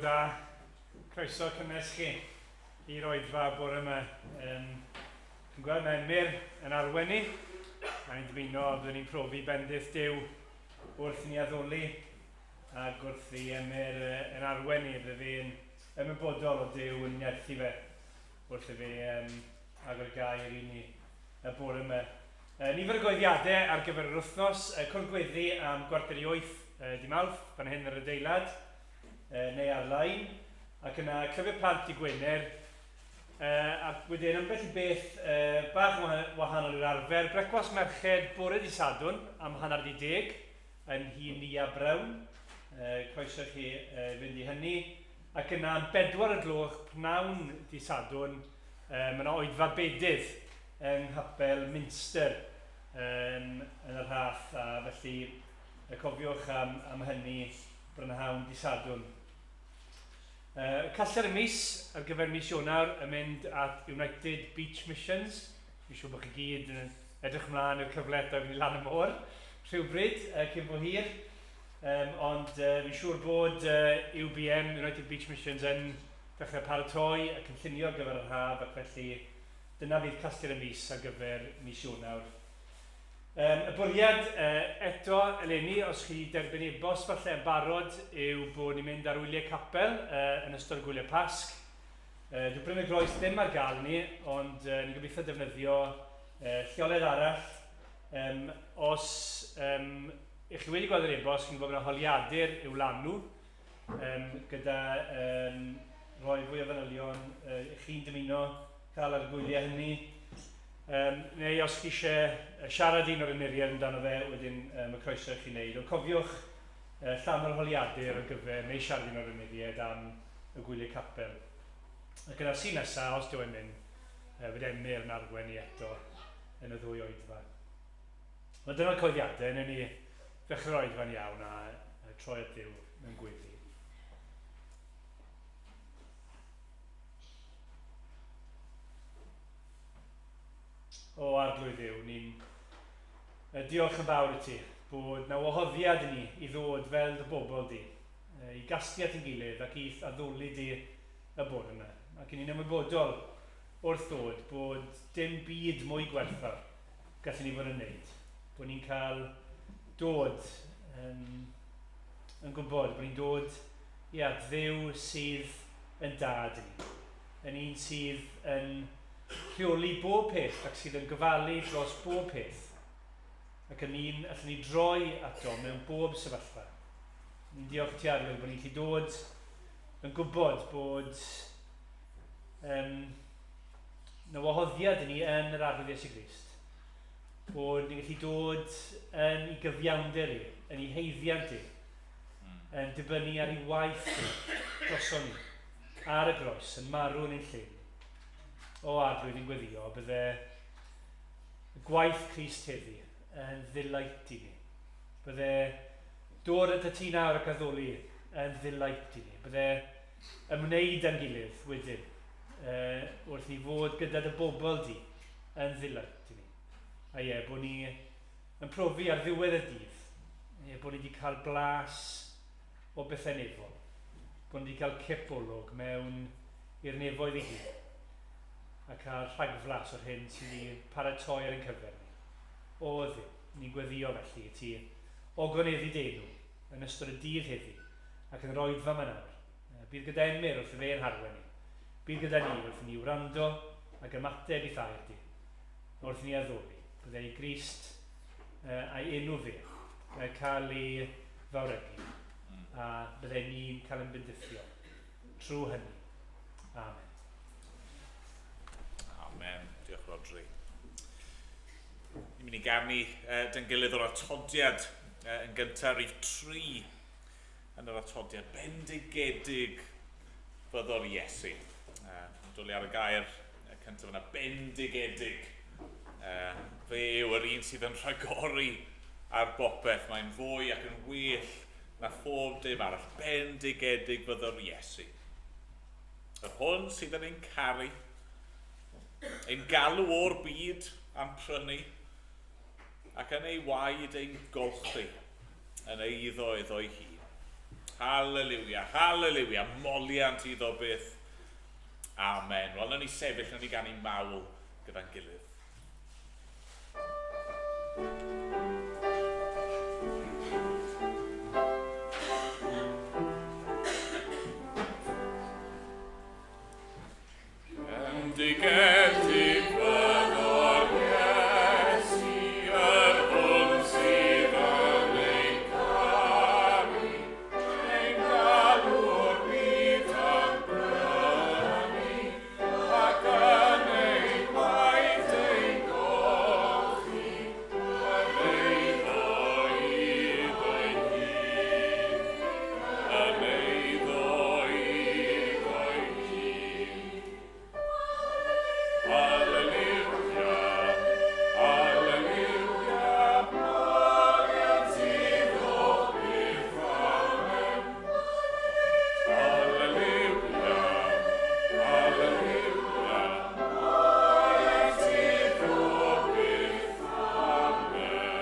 da, croeso cynnes chi i'r Oedfa Bore yma. Dwi'n gweld mae Emyr yn arwennu, a ni'n dymuno byddwn ni'n profi bendith Duw wrth ni addoli, ac wrth i Emyr yn arwennu, bydd fi'n ymwybodol o Duw yn nyerthu fe wrth i fi agor gair i ni y bore yma. Nifer y goeddiadau ar gyfer yr wythnos, cwrdd-gweddi am 7:45 di Mawrth, fan hyn ar y deilad, neu ar-lein, ac yna clyfau plant i Gwener, ac wedyn ambell i beth bach wahanol i'r arfer, brecwas merched bore di Sadwrn am 9:30 yn Hun Nia Brown, croeso chi fynd i hynny, ac yna am 4:00 pnawn di Sadwrn, mae yna Oedfa Bedydd yng Nghapel Minster yn yr Rhath, a felly cofiwch am hynny brynhawn di Sadwrn. Caller y mis ar gyfer mis Ionawr yn mynd at United Beach Missions. Fi'n siŵr bod chi gyd yn edrych ymlaen i'r cyfle da fi lan y môr rhywbryd cyn bo hir. Ond fi'n siŵr bod UBM, United Beach Missions, yn dechrau paratoi a cynllunio ar gyfer yr haf, ac felly dyna fydd casgliad y mis ar gyfer mis Ionawr. Y bwriad eto eleni, os chi derbyn e-bost falle yn barod, yw bod ni'n mynd ar wyliau capel yn ystod y gwyliau Pasg. Dwi'n brynu groes ddim ar gael ni, ond ni'n gobeithio defnyddio lleoledd arall. Os ych chi wedi gweld yr e-bost, chi'n gwybod bod yna holiadur i'w lanw, gyda rhoi fwy o fanylion chi'n dymuno cael ar y gwyliau hynny. Neu os chi eisiau siarad un o'r ymyried amdano fe, wedyn mae croeso i chi wneud. Ond cofiwch llan o'r holiadur ar gyfer neu siarad un o'r ymyried am y gwyliau capel. Ac yna sy'n nesaf, os dwi'n mynd, fydd Emyr yn arwen i eto yn y ddwy oedfa. Ond dyna'r coeddiadau, newn ni ddechrau'r oedfa'n iawn a troi at Duw mewn gweddi. O arglwydd Duw, ni'n diolch yn fawr i ti bod na wahoddiad i ni i ddod fel dy bobl di, i gasglu at ein gilydd ac i addoli di y bore yma. Ac i ni'n ymwybodol wrth ddod bod dim byd mwy gwerthfawr gallwn ni fod yn wneud. Bod ni'n cael dod yn gwybod bod ni'n dod at Dduw sydd yn dad i ni. Yn un sydd yn rheoli bob peth ac sydd yn gyfalu dros bob peth. Ac yn un allwn ni droi ato mewn bob sefyllfa. Ni'n diolch i ti arglwydd bod ni'n gallu dod yn gwybod bod na wahoddiad i ni yn yr arglwydd Iesu Grist. Bod ni'n gallu dod yn ei gyfiawnder i, yn ei heiddiant i, yn dibynnu ar ei waith droson ni, ar y groes, yn marw yn ein llyn. O arglwydd ni'n gweddio, bydde y gwaith Crist heddi yn ddilait i ni. Bydde dod at y ti nawr ac addoli yn ddilait i ni. Bydde ymwneud â'n gilydd wedyn wrth i fod gyda dy bobl di yn ddilait i ni. A ie, bod ni yn profi ar ddiwedd y dydd, bod ni wedi cael blas o bethau nefol. Bod ni wedi cael cipolwg mewn i'r nefoedd i gyd. A cael rhagflas o'r hyn sydd wedi paratoi ar ein cyfer ni. O Dduw, ni'n gweddio felly i ti ogoneddu denw yn ystod y dydd heddi ac yn rhoi fa nawr. Bydd gyda Emyr wrth i fe yn harwen ni. Bydd gyda ni wrth i ni wrando ac ymateb i thair di. Wrth i ni addoli. Byddai i Grist a'i enw fe cael ei fawregu. A byddai ni'n cael yn bendithio trwy hynny. Amen. Amen. Diolch Rodri. Ni'n mynd i ganu dyn gilydd o'r atodiad yn gyntaf rhif 3 yn yr atodiad bendigedig fyddor Iesu. Dwli ar y gair cyntaf yna, bendigedig. Fe yw yr un sydd yn rhagori ar bopeth. Mae'n fwy ac yn well na phob dim arall. Bendigedig fyddor Iesu. Yr hwn sydd yn ein caru, ein galw o'r byd am prynu, ac yn ei waed ein golchi yn eiddo iddo ei hun. Halleluia, halleluia, moliant iddo byth. Amen. Wel, nawn ni sefyll, nawn ni ganu mawl gyda'n gilydd. Endigedig fyddor Iesu yr hwn sydd yn ein caru, ein galw'r byd yn brynu, ac yn ein gwaith ein golchi, yn eiddo iddo ei hun, yn eiddo iddo ei hun. Alleluia, alleluia, moliant iddo byth amen. Alleluia, alleluia, moliant iddo byth amen.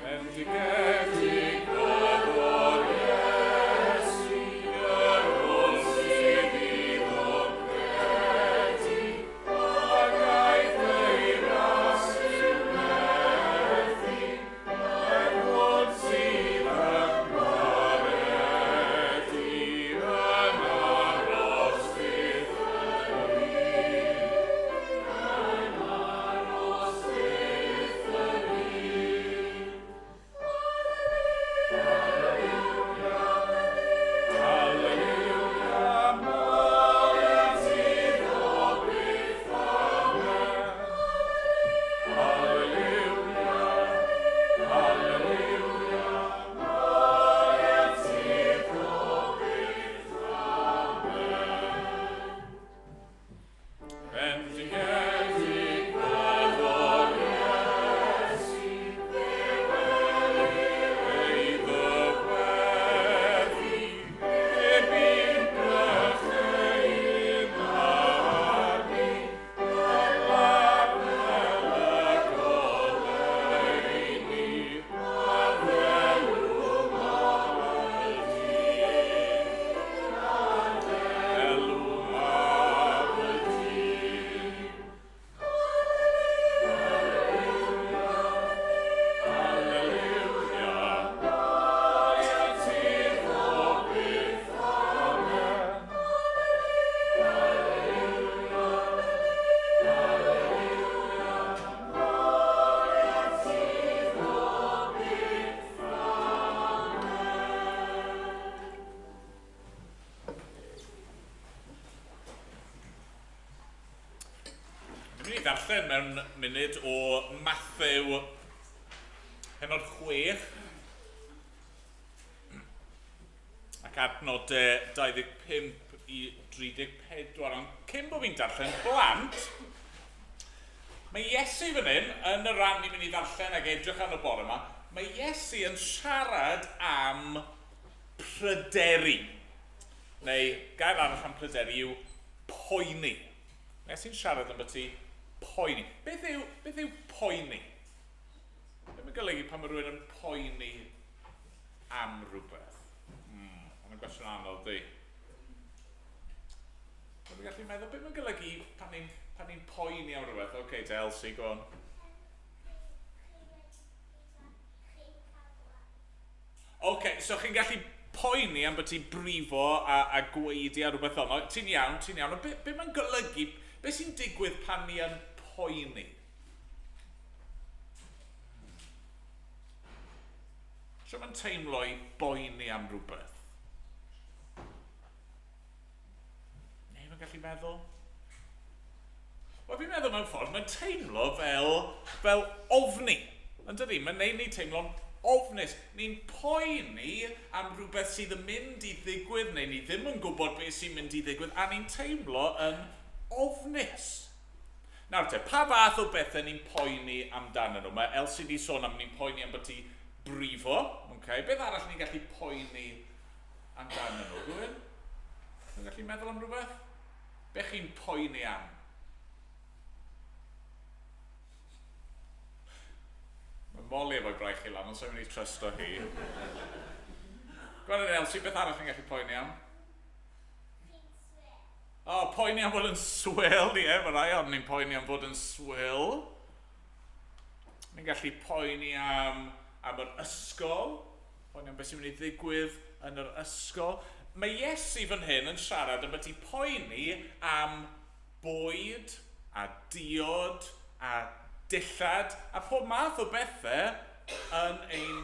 Bendigedig fyddor Iesu yr hwn sydd iddo credu, ac aeth ei ras i'w methu, ac hwn sydd yn gwaredu yn aros byth yn un, yn aros byth yn un. Alleluia, moliant iddo byth amen. Alleluia, alleluia, moliant iddo byth amen. Bendigedig fyddor Iesu, ei ddyweddu, erbyn brychau marni, yn lafel y goleuni, a ddelwm ar y dyn, a ddelwm ar y dyn. Alleluia, moliant iddo byth amen. Alleluia, alleluia, moliant iddo byth amen. Dwi'n mynd i ddarllen mewn munud o Mathew penod 6 ac adnod 25 i 34. Ond cyn bod fi'n darllen blant, mae Iesu fan hyn, yn y ran ni'n mynd i ddarllen ag edrych ar y bore yma, mae Iesu yn siarad am pryderu. Neu, gair arall am pryderu yw poeni. Mae Iesu'n siarad am byti poeni. Beth yw poeni? Be mae'n golygu pan mae rhywun yn poeni am rhywbeth? Mae'n gwestiwn anodd, di. Mae'n gallu meddwl, be mae'n golygu pan ni'n poeni am rhywbeth? OK, te Elsie, go on. OK, so chi'n gallu poeni am byti brifo a gweidi a rhywbeth o'n. Ti'n iawn. Ond be mae'n golygu, be sy'n digwydd pan ni yn poeni? So mae'n teimlo i boeni am rhywbeth? Neu mae'n gallu meddwl? Wel, fi'n meddwl mewn ffordd, mae'n teimlo fel ofni. Yn dydi, mae'n neud ni teimlo'n ofnus. Ni'n poeni am rhywbeth sydd yn mynd i ddigwydd, neu ni ddim yn gwybod beth sy'n mynd i ddigwydd, a ni'n teimlo yn ofnus. Nawr te, pa fath o bethau ni'n poeni amdano nhw? Mae Elsie di sôn am ni'n poeni am byti brifo. Okay. Beth arall ni'n gallu poeni amdano nhw? Rwy'n? Ni'n gallu meddwl am rhywbeth? Be chi'n poeni am? Mae Molly efo'i braich i lan, ond so'n mynd i trysto hi. Gwan yn Elsie, beth arall yn gallu poeni am? O, poeni am fod yn swil, ie, mae rai ond ni'n poeni am fod yn swil. Ni'n gallu poeni am yr ysgol, poeni am beth sy'n mynd i ddigwydd yn yr ysgol. Mae Iesu fan hyn yn siarad am beth i poeni am bwyd, a diod, a dillad, a pob math o bethau yn ein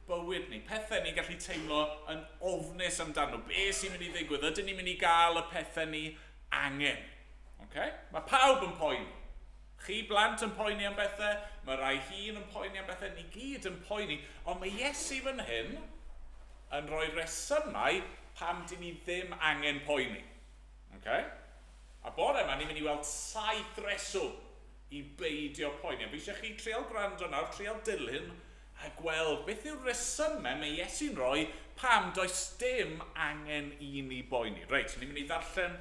bywyd ni. Pethau ni'n gallu teimlo yn ofnus amdano. Be sy'n mynd i ddigwydd? Ydyn ni'n mynd i gael y pethau ni angen. Okay? Mae pawb yn poeni. Chi blant yn poeni am bethau, mae rai hun yn poeni am bethau, ni gyd yn poeni, ond mae Iesu fan hyn yn rhoi resymau pam dyn ni ddim angen poeni. Okay? A bore yma, ni'n mynd i weld 7 reswm i beidio poeni. A fi eisiau chi trial gwrando nawr, trial dilyn, a gweld beth yw'r resymau mae Iesu'n rhoi pam does dim angen i ni boeni. Reit, ni'n mynd i ddarllen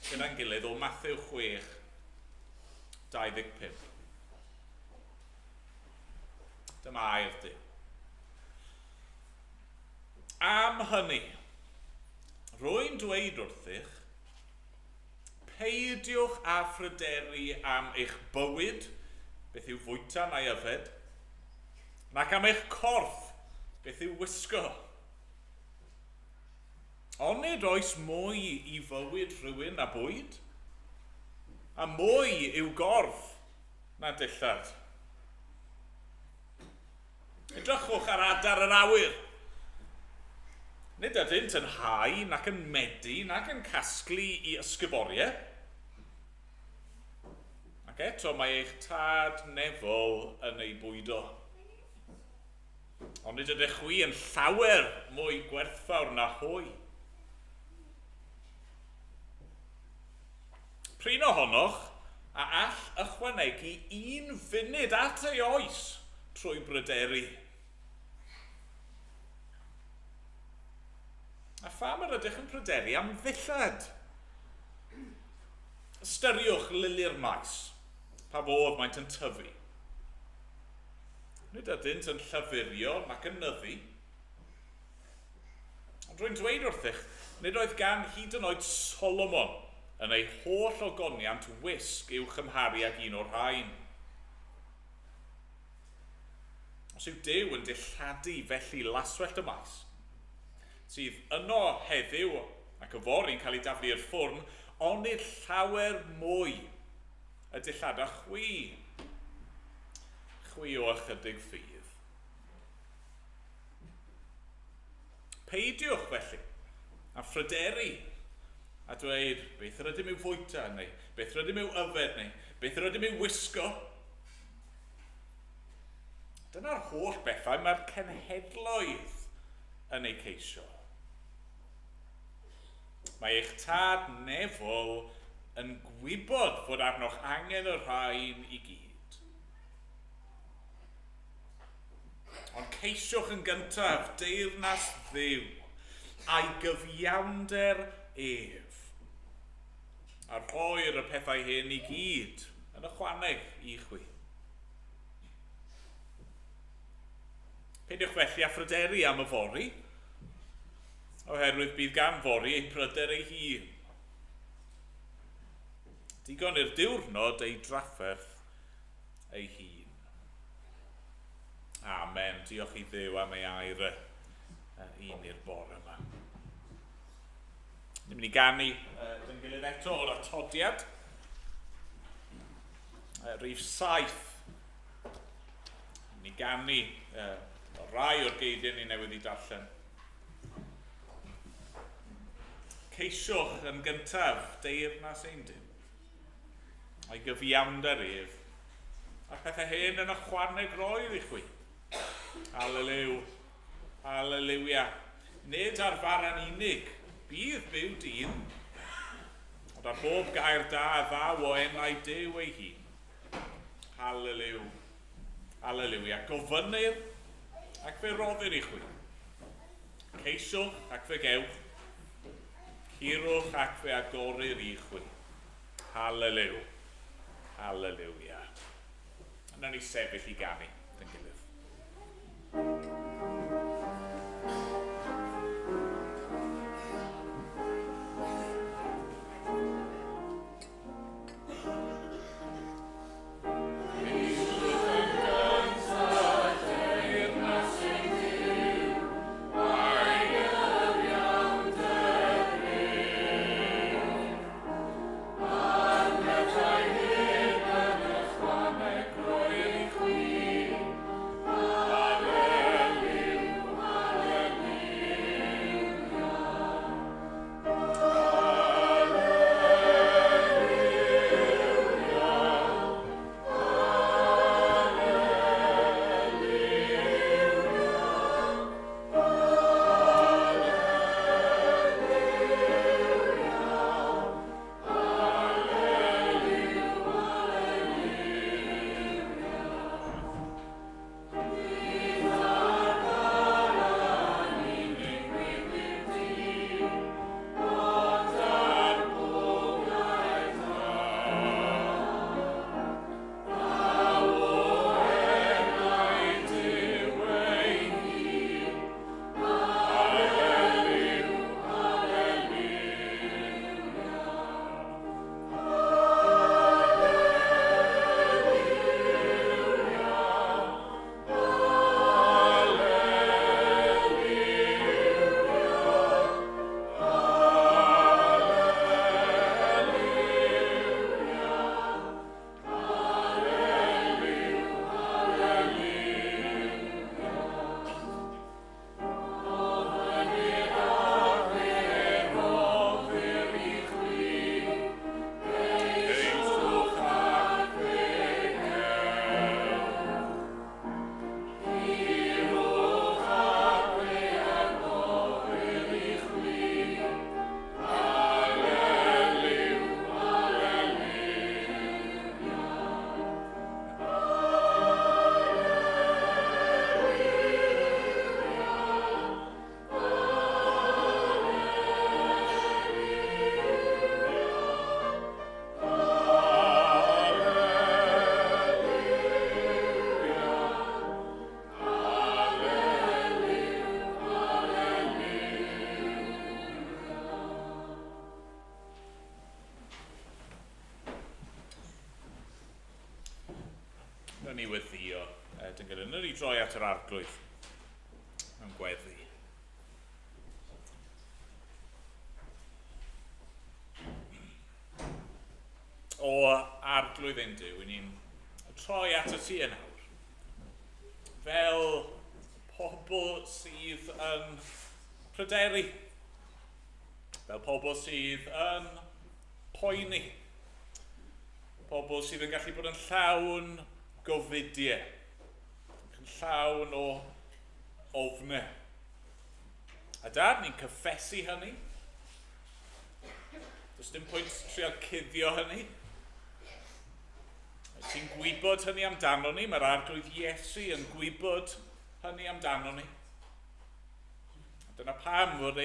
gyda'n gilydd o Mathew 6, 25. Dyma air Duw. Am hynny, rwy'n dweud wrthych, peidiwch â phryderu am eich bywyd, beth yw fwyta neu yfed, nac am eich corff, beth yw wisgo. Ond nid oes mwy i fywyd rhywun na bwyd, a mwy yw gorff na dillad. Edrychwch ar adar yr awyr. Nid ydynt yn hau, nac yn medu, nac yn casglu i ysgyboriau. Ac eto mae eich tad nefol yn ei bwydo. Ond nid ydych chi yn llawer mwy gwerthfawr na hwy. Prin ohonoch a all ychwanegu 1 funud at ei oes trwy bryderu. A pham yr ydych yn pryderu am ddillad? Ystyriwch lily'r maes, pa fodd maent yn tyfu. Nid ydynt yn llyfurio nac yn nyddu. Ond rwy'n dweud wrthych, nid oedd gan hyd yn oed Solomon yn ei holl ogoniant wisg i'w chymharu ag un o'r rhain. Os yw Duw yn dilladu felly laswellt y maes, sydd yno heddiw ac y fory'n cael ei daflu i'r ffwrn, ond nid llawer mwy y dillad a chwi o ychydig ffydd. Peidiwch felly a phryderu a dweud beth yr ydym i'w fwyta neu beth yr ydym i'w yfed neu beth yr ydym i'w wisgo. Dyna'r holl bethau mae'r cenhedloedd yn ei ceisio. Mae eich tad nefol yn gwybod fod arnoch angen y rhain i gyd. Ond ceisiwch yn gyntaf deyrnas Dduw a'i gyfiawnder ef, a rhoi'r y pethau hyn i gyd yn ychwaneg i chwi. Peidiwch felly a phryderu am y fori, oherwydd bydd gan fori ei pryder ei hun. Digon i'r diwrnod ei drafferth ei hun. Amen. Diolch i Dduw am ei air un i'r bore yma. Ni'n mynd i ganu yn gilydd eto o'r atodiad. Rhif 7. Ni'n ganu rai o'r geiriau ni newydd i darllen. Ceisiwch yn gyntaf deyrnas ein Duw, a'i gyfiawnder ef, a pethau hyn yn ychwaneg roedd i chwi. Halleliw, halleluia. Nid ar faran unig, bydd byw dyn, ond ar bob gair da a ddaw o enau Duw ei hun. Halleliw, halleluia. Gofynnir ac fe roddir i chwi. Ceisiwch ac fe gewch, cirwch ac fe agorir i chwi. Halleliw, halleluia. Yna ni sefyll i ganu, yn gilydd. yn ei weddio, dyn gyda yn ei droi at yr arglwydd yn gweddi. O arglwydd ein Duw, ni'n troi at y tu yn awr. Fel pobl sydd yn pryderu. Fel pobl sydd yn poeni. Pobl sydd yn gallu bod yn llawn gofidiau. Yn llawn o ofnau. A dad, ni'n cyffesu hynny. Does dim pwynt trial cuddio hynny. Ti'n gwybod hynny amdano ni, mae'r arglwydd Iesu yn gwybod hynny amdano ni. Dyna pam fod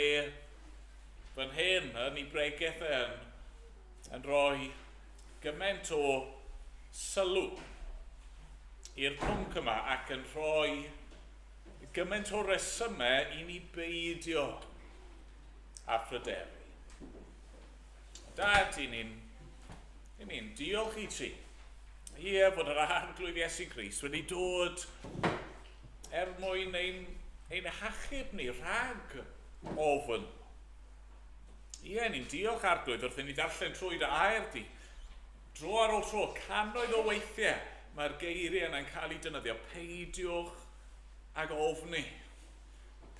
fan hyn yn ei bregaeth yn rhoi gymaint o sylw i'r pwnc yma ac yn rhoi gymaint o resymau i ni beidio a phryderu. Dad, i ni'n diolch i ti. Ie, bod yr arglwydd Iesu Grist wedi dod mwyn ein hachub ni rhag ofn. Ie, ni'n diolch arglwydd wrth i ni darllen trwy dy air di. Dro ar ôl tro, cannoedd o weithiau, mae'r geiriau yna'n cael ei dynyddio. Peidiwch ag ofni.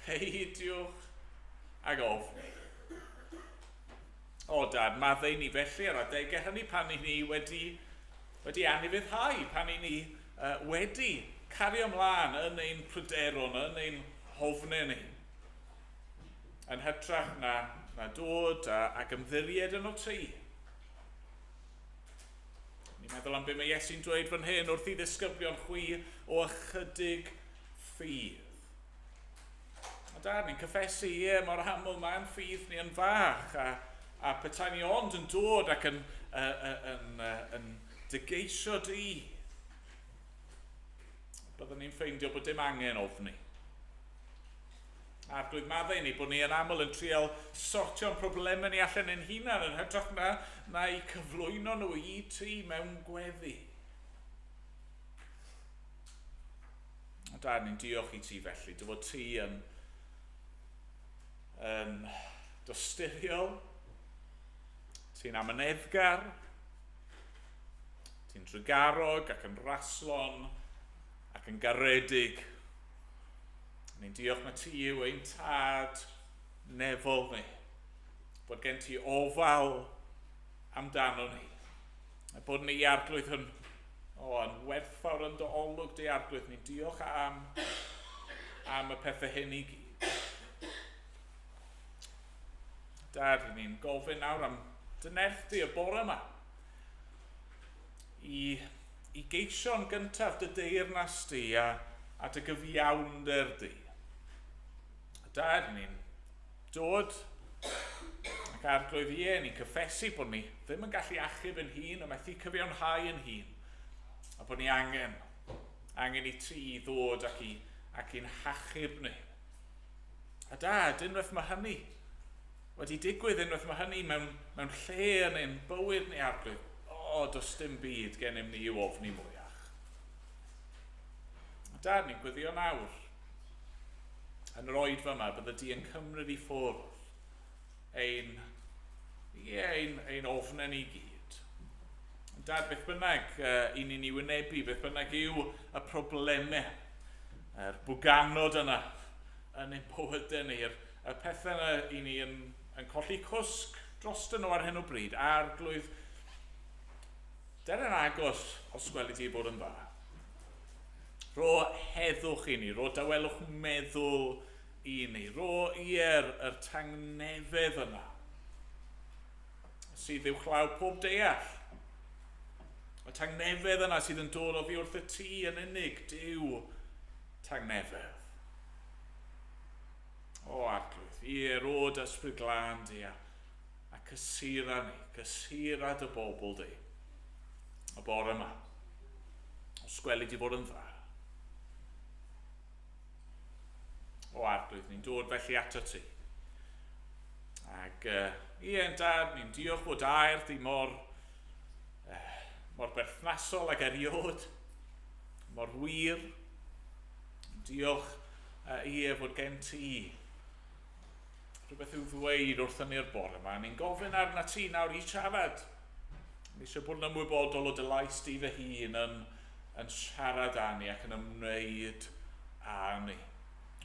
Peidiwch ag ofni. O dad, maddau ni felly ar adegau hynny pan i ni wedi anifuddhau, pan i ni wedi cario ymlaen yn ein pryderon, yn ein hofnau ni. Yn hytrach na dod ac ymddiried yn o ti. Ni'n meddwl am beth mae Iesu'n dweud fan hyn wrth i ddisgyblion chwi o ychydig ffydd. A dad, ni'n cyffesu, mor aml mae'n ffydd ni yn fach, a petai ni ond yn dod ac yn dygeisio di. Byddwn ni'n ffeindio bod dim angen ofni. Arglwydd maddau ni bod ni yn aml yn trial sortio'n problemau ni allan yn hunan yn hytrach na i cyflwyno nhw i ti mewn gweddi. Dad, ni'n diolch i ti felly, dy fod ti yn dosturiol, ti'n amyneddgar, ti'n drygarog ac yn raslon ac yn garedig. Ni'n diolch na ti yw ein tad nefol ni, bod gen ti ofal amdano ni, a bod ni arglwydd yn werthfawr yn dy olwg di arglwydd. Ni'n diolch am y pethau hyn i gyd. Dad, ni'n gofyn nawr am dy nerth di y bore yma i geisio'n gyntaf dy deyrnas di a dy gyfiawnder di. Dad, ni'n dod ac arglwydd ni'n cyffesu bod ni ddim yn gallu achub yn hun a methu cyfiawnhau yn hun, a bod ni angen i ti i ddod ac i'n hachub ni. A dad, unwaith mae hynny wedi digwydd, unwaith mae hynny mewn lle yn ein bywyd ni arglwydd, does dim byd gennym ni i'w ofni mwyach. A dad, ni'n gweddio nawr yn yr oedfa yma bydde di yn cymryd i ffwrdd ein ofnau ni gyd. Dad, beth bynnag i ni'n ei wynebu, beth bynnag yw y problemau, yr bwganod yna yn ein bywydau ni, y pethau yna i ni yn colli cwsg dros nhw ar hyn o bryd, arglwydd, der yn agos os gweli ti bod yn dda. Ro heddwch i ni, ro dawelwch meddwl i ni, ro i'r tangnefedd yna sydd i'w chlaw pob deall. Y tangnefedd yna sydd yn dod o fi wrth y ti yn unig, Duw tangnefedd. Arglwydd, rod ysbryd glân di a cysura ni, cysura dy bobl di. Y bore yma, os gweli di bod yn dda. Arglwydd, ni'n dod felly ato ti. Ac dad, ni'n diolch bod air di mor berthnasol ac eriod. mor wir. Diolch i fod gen ti rhywbeth i'w ddweud wrthyn ni'r bore yma. Ni'n gofyn arna ti nawr i siarad. Ni eisiau bod yn ymwybodol o dy lais di fy hun yn siarad â ni ac yn ymwneud â ni.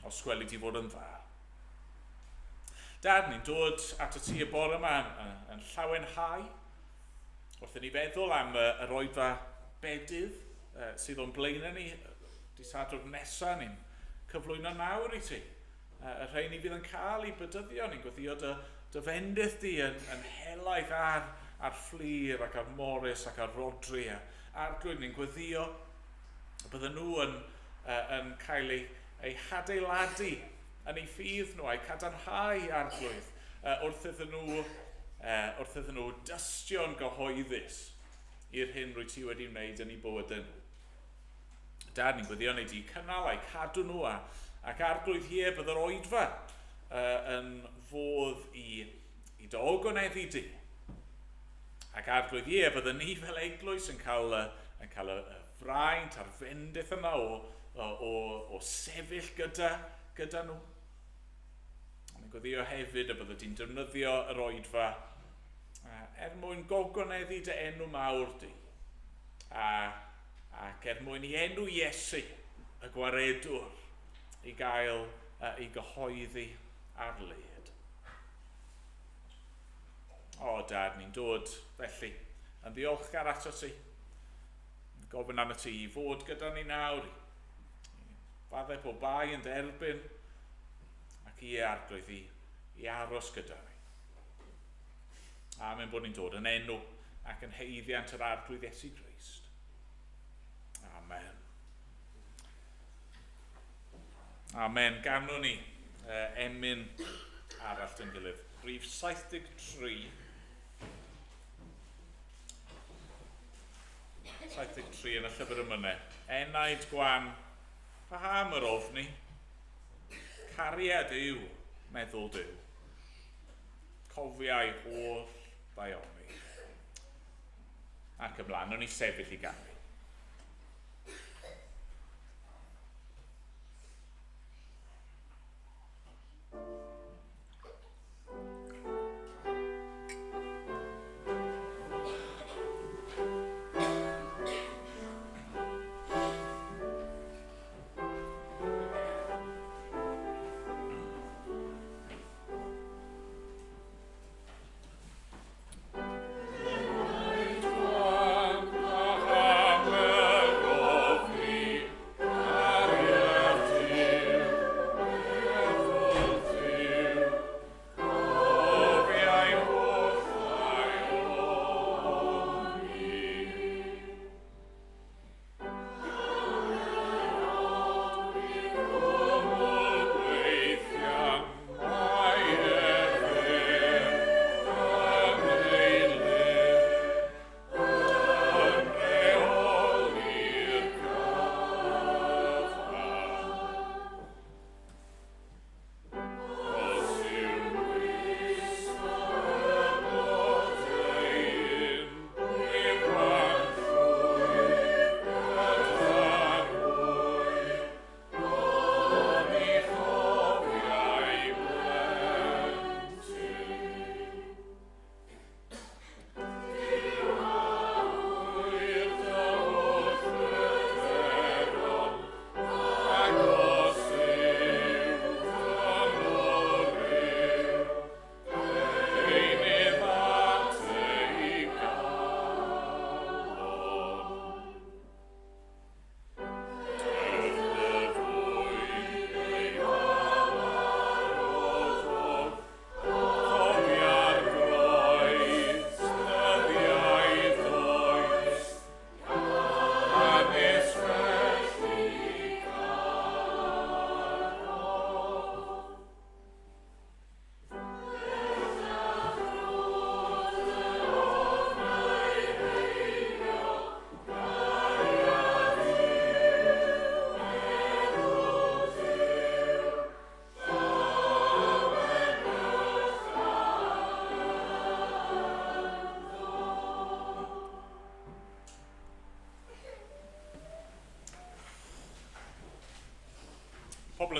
Os gweli di fod yn dda. Dad, ni'n dod at y ti y bore yma yn llawenhau. Wrth i ni feddwl am yr Oedfa Bedydd sydd o'n blaenau ni. Di Sadwrn nesaf ni'n cyflwyno nawr i ti. Y rhai ni fydd yn cael i bydyddio. Ni'n gweithio dy fendydd di yn helaeth ar Fflir ac ar Morris ac ar Rodri a'r glwyd. Ni'n gweithio bydden nhw yn cael eu hadeiladu yn eu ffydd nhw a'i cadarnhau ar glwydd wrth iddyn nhw dystio'n gyhoeddus i'r hyn rwy ti wedi wneud yn eu bywydau nhw. Dad, ni'n gweddio wneud i cynnal a'i cadw nhw ac arglwydd hier bydd yr Oedfa yn fodd i dy ogoneddu di. Ac arglwydd hier byddwn ni fel eglwys yn cael y fraint a'r fendith yma o sefyll gyda nhw. Ni'n gweddio hefyd y byddwn ti'n defnyddio yr Oedfa mwyn gogoneddu dy enw mawr di. Ac mwyn i enw Iesu, y gwaredwr, i gael ei gyhoeddi ar led. O, Dad, ni'n dod felly yn ddiolchgar ato ti. Gofyn arno ti i fod gyda ni nawr, i faddau po bai yn derbyn, ac i arglwydd i aros gyda ni. Amen bod ni'n dod yn enw ac yn heiddiant yr arglwydd Iesu Grist. Amen. Amen. Gafnwn ni emyn arall yn gilydd. Rhif 73. 73 yn y llyfr ymynau. Enaid gwan, paham yr ofni. Cariad yw, meddwl Duw. Cofiau holl ddaioni. Ac ymlaen, nhw'n ni sefyll i ganu.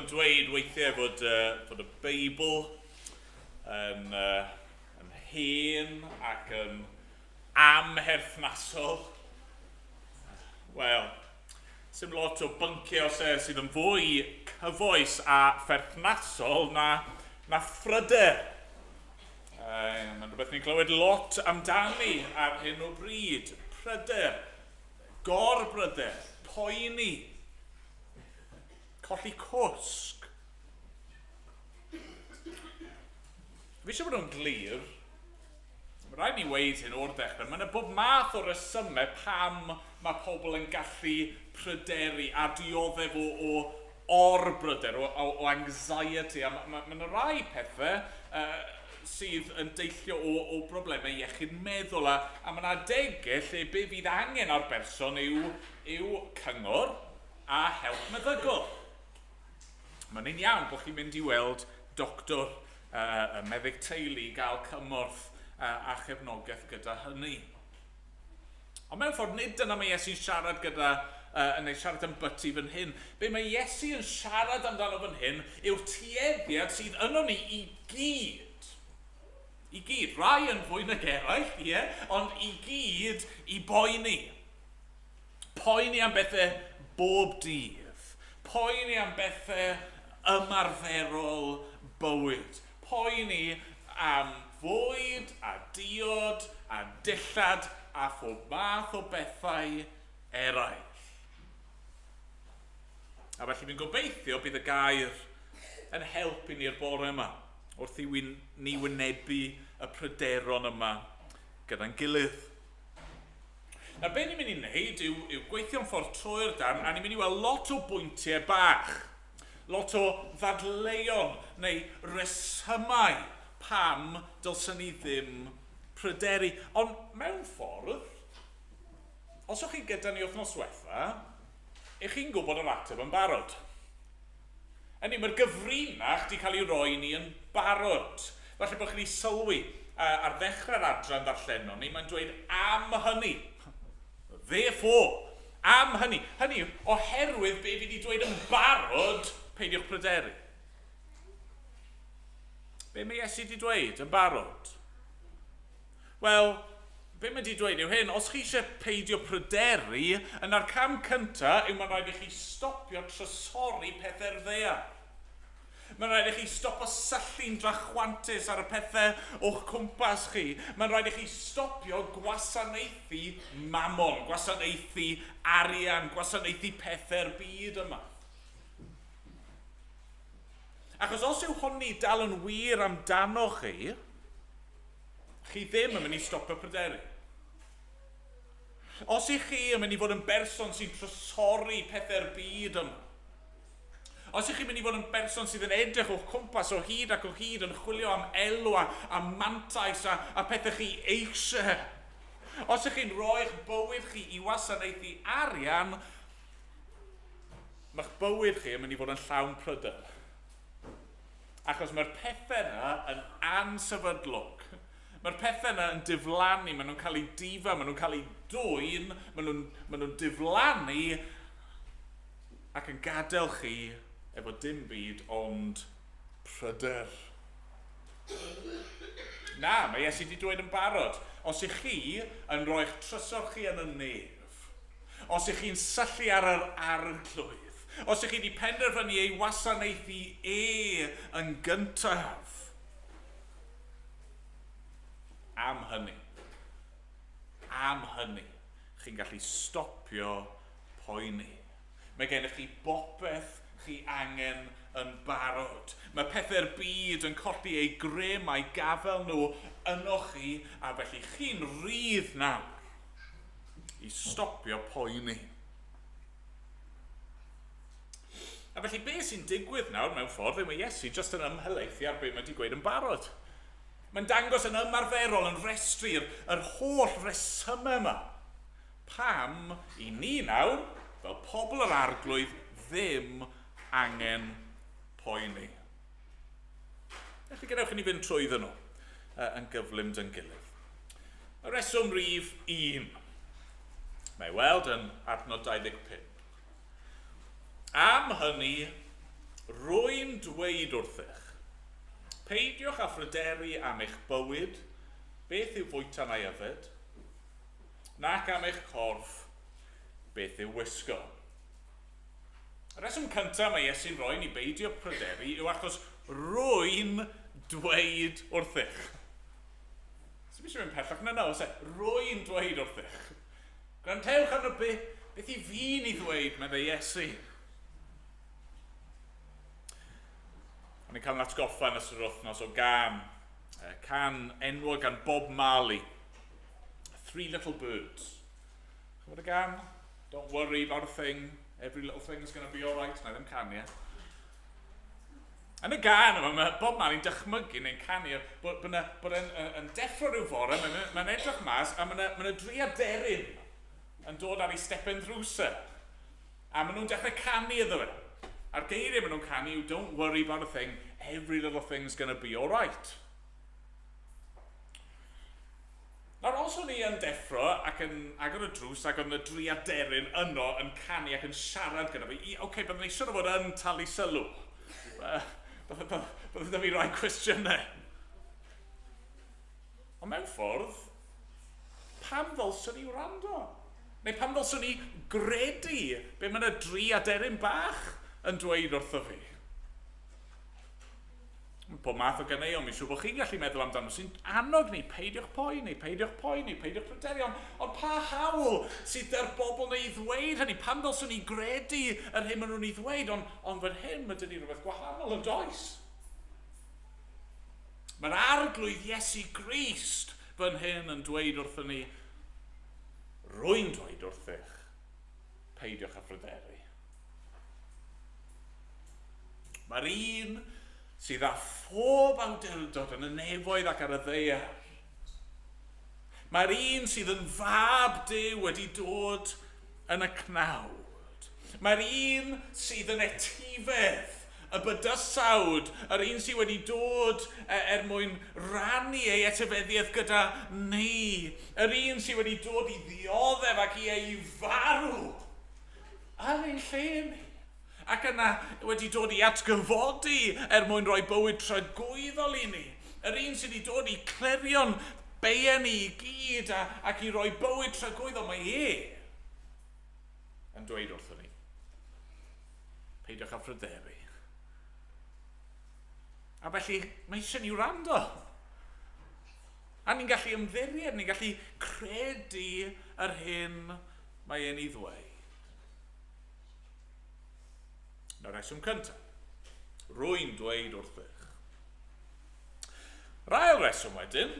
yn dweud weithiau fod y Beibl yn hen ac yn amherthnasol. Wel, sy'n lot o bynciau sydd yn fwy cyfoes a pherthnasol na phryder. Mae'n rhywbeth ni'n clywed lot amdani ar hyn o bryd. Pryder, gorbryder, poeni, colli cwsg. Fi eisiau bod nhw'n glir. Mae rhaid ni weid hyn o'r dechrau. Mae yna bob math o resymau pam mae pobl yn gallu pryderu a dioddef o orbryder, o anxiety. Mae yna rai pethau sydd yn deillio o broblemau iechyd meddwl. A mae yna adegau lle be fydd angen ar berson yw cyngor a help meddygol. Mae'n un iawn bod chi'n mynd i weld doctor meddyg teulu i gael cymorth a chefnogaeth gyda hynny. Ond mewn ffordd, nid dyna mae Iesu'n siarad gyda, neu siarad am byty fan hyn. Be mae Iesu yn siarad amdano fan hyn yw'r tueddiad sydd yno ni i gyd. I gyd, rai yn fwy nag eraill, ie, ond i gyd i boeni. Poeni am bethau bob dydd. Poeni am bethau ymarferol bywyd. Poeni am fwyd, a diod, a dillad, a phob math o bethau eraill. A felly fi'n gobeithio bydd y gair yn helpu ni'r bore yma, wrth i ni wynebu y pryderon yma gyda'n gilydd. Nawr, be ni'n mynd i wneud yw gweithio'n ffordd trwy'r darn, a ni'n mynd i weld lot o bwyntiau bach, lot o ddadleuon neu resymau pam dylsyn ni ddim pryderu. Ond mewn ffordd, os o'ch chi gyda ni wythnos diwetha, ych chi'n gwybod yr ateb yn barod. Hynny, mae'r gyfrinach wedi cael ei roi ni yn barod. Falle bod chi wedi sylwi ar ddechrau'r adran ddarllenon ni, mae'n dweud am hynny. Therefore, am hynny. Hynny, oherwydd be fi wedi dweud yn barod, peidiwch pryderu. Be mae Iesu wedi dweud yn barod? Wel, be mae wedi dweud yw hyn, os chi eisiau peidio pryderu, yna'r cam cyntaf yw mae'n rhaid i chi stopio trysori pethau'r ddea. Mae'n rhaid i chi stopo syllu'n drachwantus ar y pethau o'ch cwmpas chi. Mae'n rhaid i chi stopio gwasanaethu mamon, gwasanaethu arian, gwasanaethu pethau'r byd yma. Achos os yw honni dal yn wir amdano chi ddim yn mynd i stopio pryderu. Os ych chi yn mynd i fod yn berson sy'n trysori pethau'r byd yma, os ych chi'n mynd i fod yn berson sydd yn edrych o'ch cwmpas o hyd ac o hyd yn chwilio am elw a mantais a pethau chi eisiau, os ych chi'n rhoi eich bywyd chi i wasanaethu arian, mae'ch bywyd chi yn mynd i fod yn llawn pryder. Achos mae'r pethau yna yn ansefydlog. Mae'r pethau yna yn diflannu, maen nhw'n cael eu difa, maen nhw'n cael eu dwyn, maen nhw'n diflannu ac yn gadael chi efo dim byd ond pryder. Na, mae Iesu wedi dweud yn barod, os ych chi yn rhoi'ch trysor chi yn y nef, os ych chi'n syllu ar yr arglwydd, os ych chi wedi penderfynu ei wasanaethu yn gyntaf, am hynny, chi'n gallu stopio poeni. Mae gennych chi bopeth chi angen yn barod. Mae pethau'r byd yn colli ei grym a'i gafel nhw yno chi, a felly chi'n rydd nawr i stopio poeni. A felly be sy'n digwydd nawr mewn ffordd, mae Iesu jyst yn ymhelaethu ar be mae wedi gweud yn barod. Mae'n dangos yn ymarferol, yn restru'r holl resymau yma. Pam i ni nawr, fel pobl yr arglwydd, ddim angen poeni. Felly gadewch i ni fynd trwyddo nhw yn gyflym dy'n gilydd. Y reswm rhif 1. Mae weld yn adnod 25. Am hynny, Rwy'n dweud wrthych, peidiwch â phryderu am eich bywyd, beth yw fwyta neu yfed, nac am eich corff, beth yw wisgo. Y reswm cyntaf mae Iesu'n rhoi ni beidio pryderu yw achos rwy'n dweud wrthych. Sy'n eisiau mynd pellach na nawr, rwy'n dweud wrthych. Grantewch arno beth i fi'n i ddweud, meddai Iesu. O'n i'n cael yn atgoffa yn ystod yr wythnos o can enwog gan Bob Marley, Three Little Birds. Chymod y gan? Don't worry about a thing, every little thing's going to be alright. Na ddim canu, ie. Yn y gan yma, mae Bob Marley'n dychmygu neu'n canu bod yn deffro rhyw fore, mae'n edrych mas, a mae'n driaderyn yn dod ar ei stepen ddrwsa. A maen nhw'n dechrau canu iddo fe. A'r geiriau maen nhw'n canu yw, don't worry about a thing, every little thing's going to be alright. Nawr, os o'n i yn deffro ac yn agor y drws ac o'n y driaderyn yno yn canu ac yn siarad gyda fi, byddwn ni siŵr o fod yn talu sylw. Byddwn fi rai cwestiynau. Ond mewn ffordd, pam ddylswn i wrando? Neu pam ddylswn i gredu be mae'n y driaderyn bach yn dweud wrtho fi? Pob math o gyneuon, mi'n siŵr bod chi'n gallu meddwl amdano sy'n annog ni, peidiwch poeni, peidiwch pryderu, ond pa hawl sydd dy'r bobl neu i ddweud hynny, pam ddylswn ni gredu yr hyn maen nhw'n ei ddweud, ond fan hyn mae dyn ni rhywbeth gwahanol yn does. Mae'r arglwydd Iesu Grist fan hyn yn dweud wrthyn ni, rwy'n dweud wrthych, peidiwch â phryderu. Mae'r un sydd â phob awdurdod yn y nefoedd ac ar y ddaear. Mae'r un sydd yn fab Duw wedi dod yn y cnawd. Mae'r un sydd yn etifedd, y bydysawd, yr un sydd wedi dod mwyn rannu ei etifeddiaeth gyda ni. Yr un sydd wedi dod i ddioddef ac i ei farw ar ein lle ni. Ac yna wedi dod i atgyfodi mwyn rhoi bywyd tragwyddol i ni. Yr un sydd wedi dod i clirio'n beien ni i gyd ac i roi bywyd tragwyddol mae yn dweud wrthyn ni. Peidiwch â phryderu. A felly, mae eisiau ni wrando. A ni'n gallu ymddiried, ni'n gallu credu yr hyn mae e'n ei ddweud. Nawr reswm cyntaf, rwy'n dweud wrthych. Yr ail reswm wedyn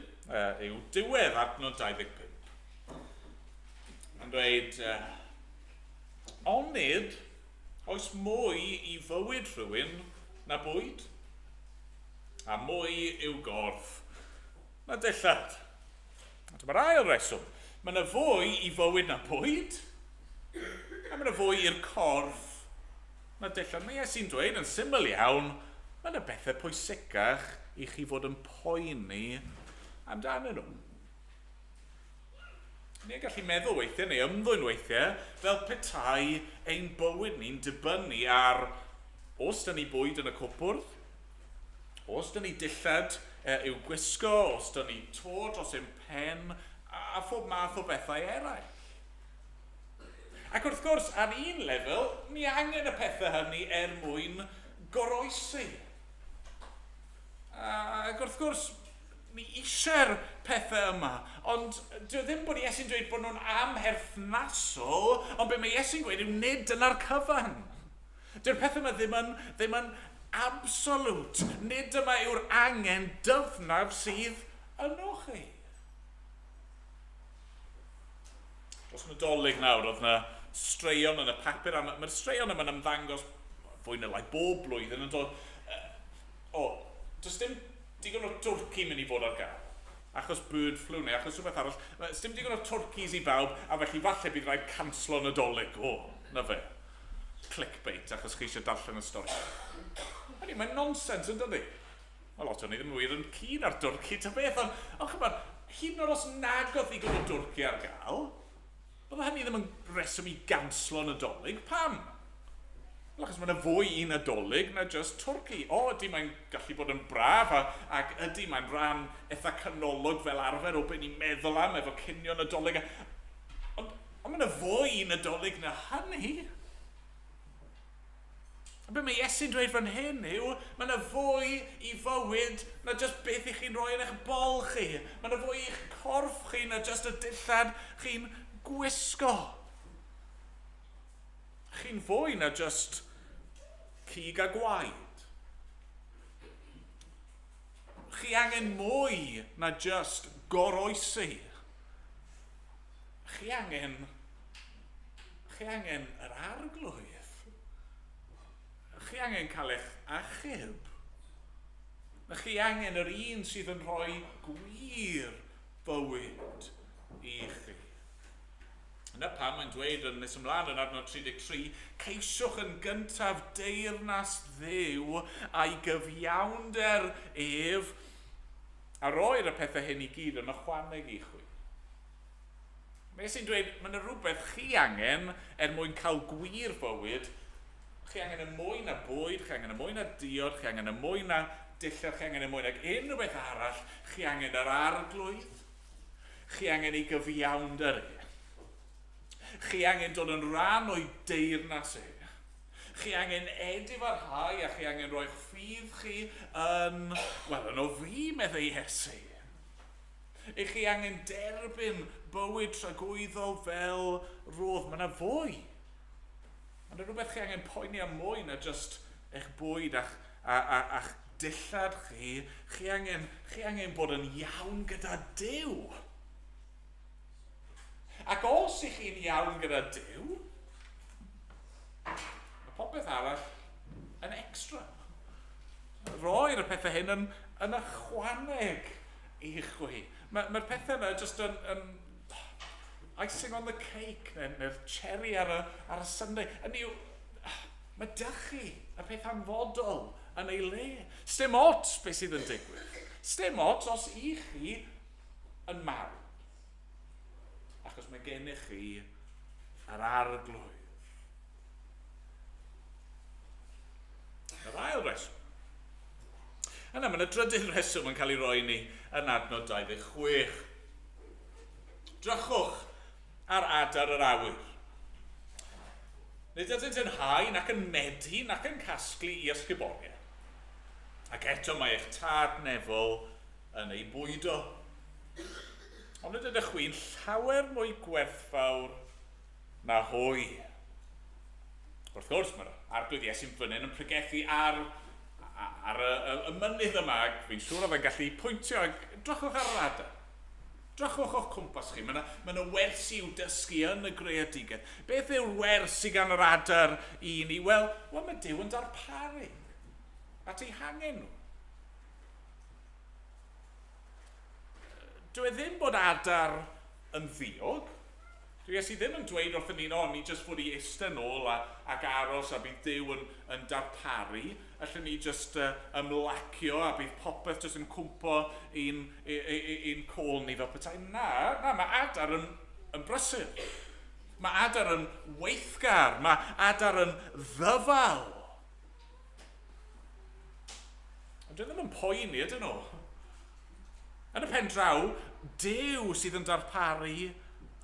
yw diwedd adnod 25. Yn dweud, onid oes mwy i fywyd rhywun na bwyd, a mwy i'w gorff na dillad. Mae'r ail reswm, mae yna fwy i fywyd na bwyd, a mae yna fwy i'r corff na dillad. Mae Iesu'n dweud yn syml iawn, mae yna bethau pwysicach i chi fod yn poeni amdanyn nhw. Ni'n gallu meddwl weithiau neu ymddwyn weithiau fel petai ein bywyd ni'n dibynnu ar os dyn ni bwyd yn y cwpwrdd, os dyn ni dillad i'w gwisgo, os dyn ni tod, os ein pen, a phob math o bethau eraill. Ac wrth gwrs, ar un lefel, ni angen y pethau hynny mwyn goroesi. Ac wrth gwrs, ni eisiau'r pethau yma, ond dwi ddim bod Iesu'n dweud bod nhw'n amherthnasol, ond be mae Iesu'n gweud yw nid yna'r cyfan. Dyw'r pethau yma ddim yn absolute. Nid yma yw'r angen dyfnaf sydd yno chi. Dros Nadolig nawr, oedd yna straeon yn y papur, a mae'r straeon yma'n ymddangos fwy na lai bob blwyddyn yn dod, does dim digon o twrci mynd i fod ar gael, achos bird flu neu achos rhywbeth arall, does dim digon o twrcis i bawb, a felly falle bydd rhaid canslo Nadolig, na fe. Clickbait, achos chi eisiau darllen y stori. Hynny, mae'n nonsens yn dydi. Mae lot o'n ni ddim wir yn cyn ar dwrci ta beth, ond chyfod, hyd yn oed os nag oedd ddigon o dwrci ar gael, bydd hynny ddim yn reswm i ganslo Nadolig. Pam? Wel, achos mae yna fwy i Nadolig na just Twrci. O, ydy mae'n gallu bod yn braf, ac ydy mae'n rhan eitha canolog fel arfer o be ni'n meddwl am efo cinio Nadolig. Ond mae yna fwy i Nadolig na hynny. A be mae Iesu'n dweud fan hyn yw, mae yna fwy i fywyd na just beth i chi'n rhoi yn eich bol chi. Mae yna fwy i'ch corff chi na just y dillad chi'n gwisgo. Chi'n fwy na just cig a gwaed. Chi angen mwy na just goroesi. Chi angen yr arglwydd. Chi angen cael eich achub. Chi angen yr un sydd yn rhoi gwir bywyd i chi. Yna pam mae'n dweud yn nes ymlaen yn adnod 33, ceisiwch yn gyntaf deyrnas Dduw a'i gyfiawnder ef, a roi'r y pethau hyn i gyd yn ychwaneg i chwi. Mae sy'n dweud, mae yna rhywbeth chi angen mwyn cael gwir bywyd. Chi angen y mwy na bwyd, chi angen y mwy na diod, chi angen y mwy na dillad, chi angen y mwy na unrhyw beth arall. Chi angen yr arglwydd, chi angen ei gyfiawnder e. Chi angen dod yn rhan o'i deyrnas e. Chi angen edifarhau a chi angen rhoi ffydd chi yn o fi meddwl Iesu. Chi angen derbyn bywyd tragwyddol fel roedd. Mae yna fwy. Mae yna rhywbeth chi angen poeni am mwy na just eich bwyd a'ch dillad chi. Chi angen bod yn iawn gyda Duw. Ac os ych chi'n iawn gyda Duw, mae popeth arall yn extra. Roi'r pethau hyn yn ychwaneg i chwi. Mae'r pethau yna just yn icing on the cake, neu'r cherry ar y Sunday. Mae dychu y peth hanfodol yn ei le. Sdim ots beth sydd yn digwydd. Sdim ots os i chi yn marw. Achos mae gennych chi yr arglwydd. Yr ail reswm. Yna, mae yna drydydd reswm yn cael ei roi ni yn adnod 26. Drychwch ar adar yr awyr. Nid ydynt yn hau nac yn medu nac yn casglu i ysguboriau. Ac eto mae eich tad nefol yn ei bwydo. Ond nid ydych chi'n llawer mwy gwerthfawr na hwy. Wrth gwrs, mae'r arglwydd Iesu'n fan hyn yn pregethu ar y mynydd yma. Fi'n siŵr o fe'n gallu pwyntio ag drychwch ar yr adar. Drychwch o'ch cwmpas chi. Mae yna wersi i'w dysgu yn y greadigaeth. Beth yw'r wersi gan yr adar i ni? Wel, mae Duw yn darparu at ei hangen nhw. Dwi ddim bod adar yn ddiog. Dwi Iesu ddim yn dweud wrthyn ni jyst fod i eistedd nôl ac aros a bydd Duw yn darparu. Allwn ni jyst ymlacio a bydd popeth jyst yn cwmpo i'n côl ni fel petai. Na, mae adar yn brysur. Mae adar yn weithgar. Mae adar yn ddyfal. Ond dwi ddim yn poeni ydyn nhw. Yn y pen draw, Duw sydd yn darparu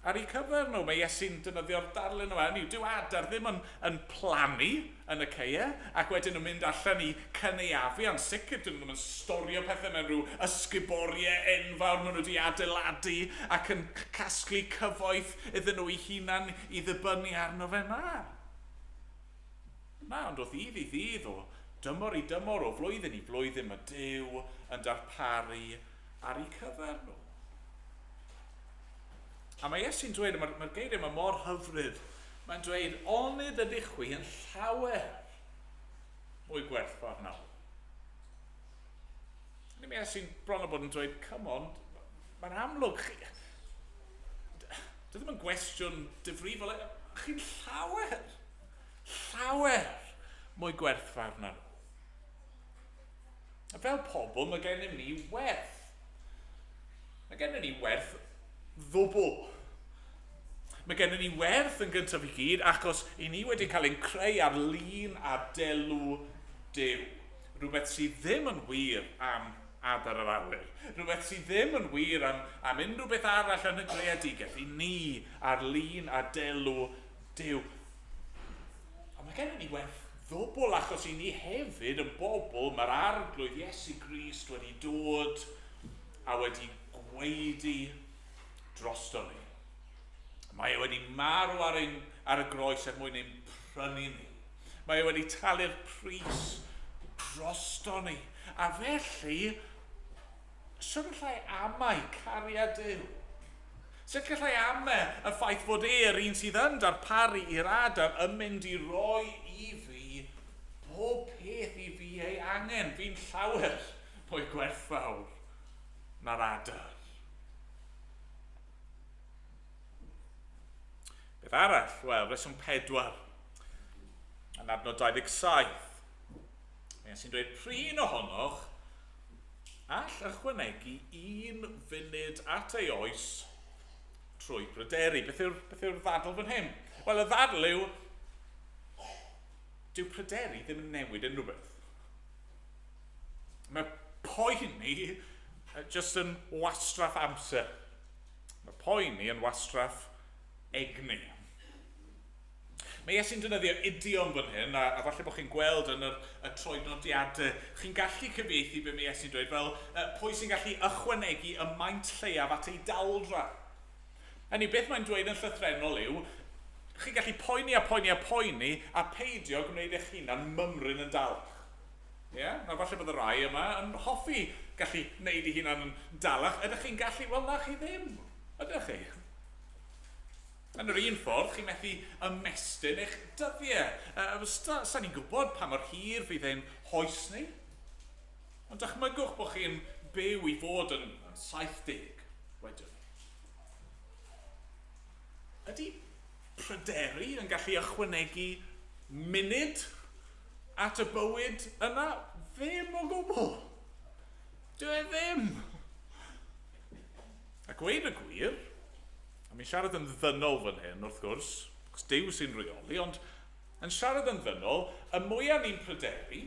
ar ei cyfer nhw. Mae Iesu'n defnyddio'r darlun yma. Dyw adar ddim yn plannu yn y ceia, ac wedyn yn mynd allan i cynaeafu. Yn sicr, dyn nhw ddim yn storio pethau mewn rhyw ysguboriau enfawr maen nhw wedi adeiladu ac yn casglu cyfoeth iddyn nhw eu hunan i ddibynnu arno fe. Na, ond o ddydd i ddydd, o dymor i dymor, o flwyddyn i flwyddyn, mae Duw yn darparu ar ei cyfer nhw. A mae Iesu'n dweud, mae'r geiriau yma mor hyfryd, mae'n dweud, onid ydych chi yn llawer mwy gwerthfawr nawr. Mae Iesu'n bron o bod yn dweud, come on, mae'n amlwg chi. Dy ddim yn gwestiwn difrifol, chi'n llawer mwy gwerthfawr na nhw. A fel pobl, mae gennym ni werth. Mae gennym ni werth ddwbl. Mae gennym ni werth yn gyntaf i gyd achos i ni wedi cael ein creu ar lun a delw Duw. Rhywbeth sydd ddim yn wir am adar yr awyr. Rhywbeth sydd ddim yn wir am unrhyw beth arall yn y greadigeth. I ni ar lun a delw Duw. Ond mae gennym ni werth ddobl achos i ni hefyd yn bobl mae'r arglwydd Iesu Grist wedi dod a wedi gweidi drosto ni. Mae e wedi marw ar y groes er mwyn ein prynu ni. Mae e wedi talu'r pris drosto ni. A felly, sy'n gallai amau cariad Duw? Sy'n gallai amau y ffaith fod e'r un sydd yn darparu i'r Adam yn mynd i roi i fi bob peth i fi ei angen. Fi'n llawer mwy gwerthfawr na'r adar. Beth arall? Wel, reswm 4 yn adnod 27. Mae sy'n dweud prin ohonoch all ychwanegu 1 funud at ei oes trwy pryderu. Beth yw'r ddadl fan hyn? Wel, y ddadl yw dyw pryderu ddim yn newid unrhyw beth. Mae poeni jyst yn wastraff amser. Mae poeni yn wastraff egni. Mae Iesu'n defnyddio idiom fan hyn, a falle bod chi'n gweld yn y troednodiadau, chi'n gallu cyfieithu be mae Iesu'n dweud fel pwy sy'n gallu ychwanegu y maint lleiaf at ei daldra. Hynny, beth mae'n dweud yn llythrennol yw, chi'n gallu poeni a poeni a poeni a peidio gwneud eich hunan mymryn yn dalach. Yeah? Na falle bod y rai yma yn hoffi gallu gwneud ei hunan yn dalach. Ydych chi'n gallu? Wel, na chi ddim. Ydych chi? Yn yr un ffordd, chi'n methu ymestyn eich dyddiau. Sa'n ni'n gwybod pa mor hir fydd ein hoes ni. Ond dychmygwch bod chi'n byw i fod yn 70 wedyn. Ydy pryderu yn gallu ychwanegu munud at y bywyd yna? Ddim o gwbl. Dyw e ddim. A gweud y gwir, a mi'n siarad yn ddynol fan hyn, wrth gwrs, cos Duw sy'n reoli, ond yn siarad yn ddynol, y mwyaf ni'n pryderu,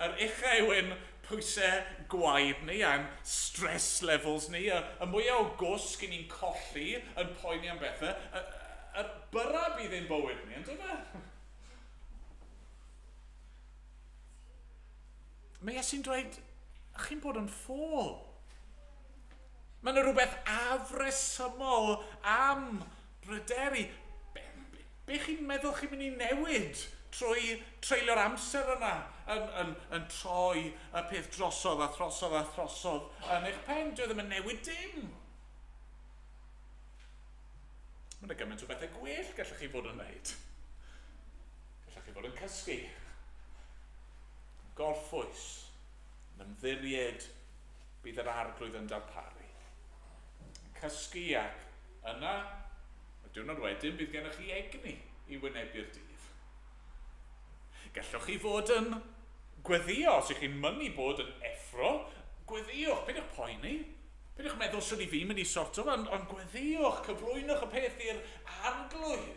yr uchaf yw ein pwysau gwaed ni a'n stress levels ni, y mwyaf o gwsg ni'n colli yn poeni am bethau, y byra bydd ein bywyd ni, yn dweud? Mae Iesu'n dweud, chi'n bod yn ffôl. Mae yna rhywbeth afresymol am bryderu. Be chi'n meddwl chi'n mynd i newid trwy treulio'r amser yna yn troi y peth drosodd a throsodd a throsodd yn eich pen? Dwi ddim yn newid dim. Mae yna gymaint o bethau gwell gallech chi fod yn wneud. Gallech chi fod yn cysgu. Gorffwys, yn ymddiried bydd yr arglwydd yn darparu. Cysgu ac yna, y diwrnod wedyn bydd gennych chi egni i wynebu'r dydd. Gallwch chi fod yn gweddio, os ych chi'n mynnu bod yn effro, gweddiwch, peidiwch poeni, peidiwch meddwl sy'n i fi mynd i sorto, ond gweddiwch, cyflwynwch y peth i'r arglwydd.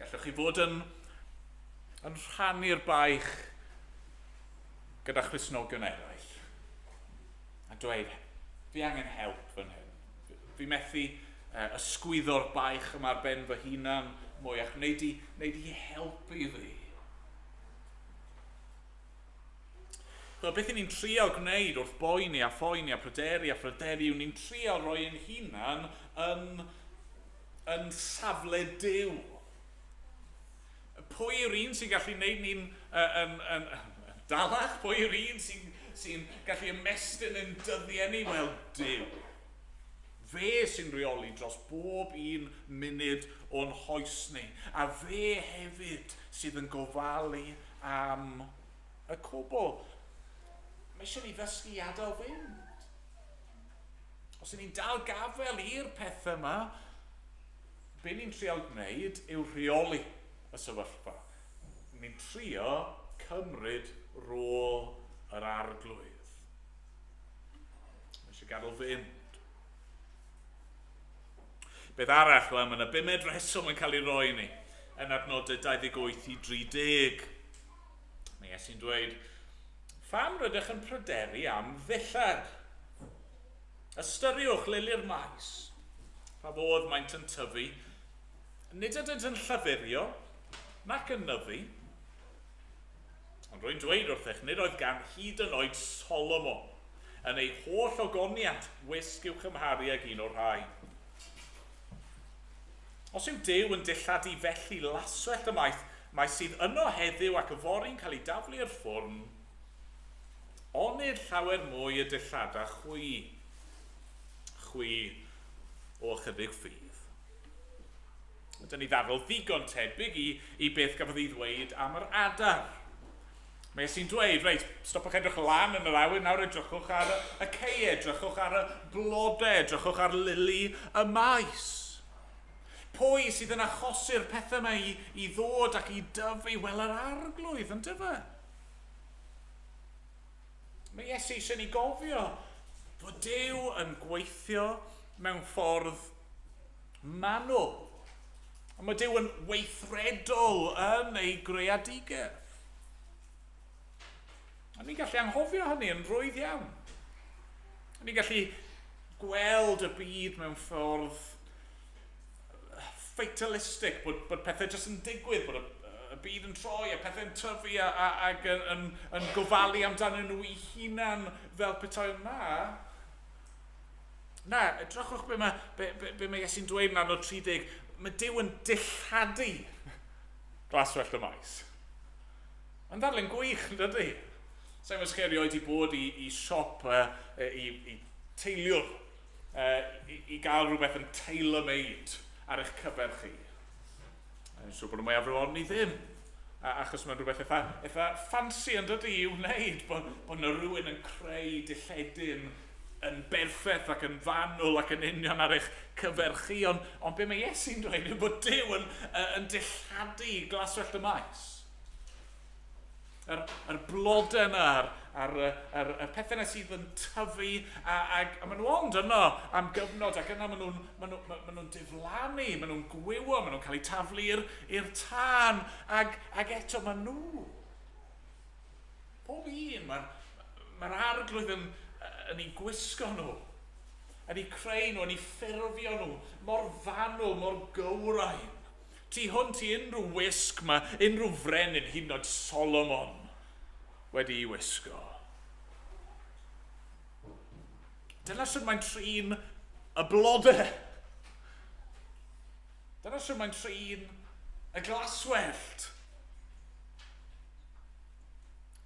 Gallwch chi fod yn rhannu'r baich gyda Christnogion eraill. A dweud, fi angen help fan hyn. Fi methu ysgwyddo'r baich yma ar ben fy hunan mwyach, wneud i helpu fi. Beth ni'n trial gwneud wrth boeni a phoeni a pryderu, yw ni'n trial roi ein hunan yn safle Duw. Pwy yw'r un sy'n gallu gwneud ni'n dalach? Pwy yw'r un sy'n gallu ymestyn yn dyddiau ni? Wel, Duw. Fe sy'n reoli dros bob un munud o'n hoes ni. A fe hefyd sydd yn gofalu am y cwbl. Mae eisiau ni ddysgu i adael fynd. Os ni'n dal gafel i'r pethau yma, be ni'n trial gwneud yw rheoli y sefyllfa. Ni'n trio cymryd rôl yr arglwydd. Mae eisiau gadael fynd. Beth arall, wel, mae yna 5 reswm yn cael ei roi ni yn adnodau 28 i 30. Mae Iesu'n dweud, pham rydych yn pryderu am ddillad? Ystyriwch lili'r maes, pa fodd maent yn tyfu, nid ydynt yn llyfurio, nac yn nyfu. Ond rwy'n dweud wrthych, nid oedd gan hyd yn oed Solomon yn ei holl ogoniant wisg i'w chymharu ag un o'r rhai. Os yw Duw yn dilladu felly laswell y maes sydd yno heddiw ac y fori'n cael ei daflu i'r ffwrn, onid llawer mwy y dillada chwi o chydig ffydd. Ydyn ni ddafel ddigon tebyg i beth gafodd ei ddweud am yr adar. Mae Iesu'n dweud, reit, stopwch edrych lan yn yr awyr, nawr edrychwch ar y cei, edrychwch ar y blodau, edrychwch ar lili y maes. Pwy sydd yn achosi'r pethau yma i ddod ac i dyfu? Wel, yr arglwydd yn dyfa. Mae Iesu eisiau ni gofio fod Duw yn gweithio mewn ffordd manwl. Ond mae Duw yn weithredol yn ei greadigaeth. A ni'n gallu anghofio hynny yn rwydd iawn. A ni'n gallu gweld y byd mewn ffordd fatalistic, bod pethau jyst yn digwydd, bod y byd yn troi a pethau'n tyfu ac yn gofalu amdano nhw i hunan fel petai na. Na, edrychwch be mae Iesu'n dweud yn anodd 30, mae Duw yn dilladu glaswell y maes. Yn ddarlun gwych, dydy? Sa'n mynd chi erioed i bod i siop i teiliwr, i gael rhywbeth yn tailor-made ar eich cyfer chi. Yn siŵr bod y mwyaf rhywun ni ddim, achos mae'n rhywbeth eitha ffansi yn dydy i'w wneud, bod yna rhywun yn creu dilledyn yn berffaith ac yn fanwl ac yn union ar eich cyfer chi, ond be mae Iesu'n dweud yw bod Duw yn dilladu glaswell y maes. Yr blodau yna, a'r pethau yna sydd yn tyfu, a maen nhw ond yno am gyfnod, ac yna maen nhw'n diflannu, maen nhw'n gwywo, maen nhw'n cael eu taflu i'r tân, ac eto maen nhw. Pob un, mae'r arglwydd yn ei gwisgo nhw, yn ei creu nhw, yn ei ffurfio nhw, mor fanwl, mor gywrain. Tu hwnt i unrhyw wisg mae, unrhyw frenin, hyd yn oed Solomon wedi ei wisgo. Dyna sy'n mae'n trin y blodau. Dyna sy'n mae'n trin y glaswellt.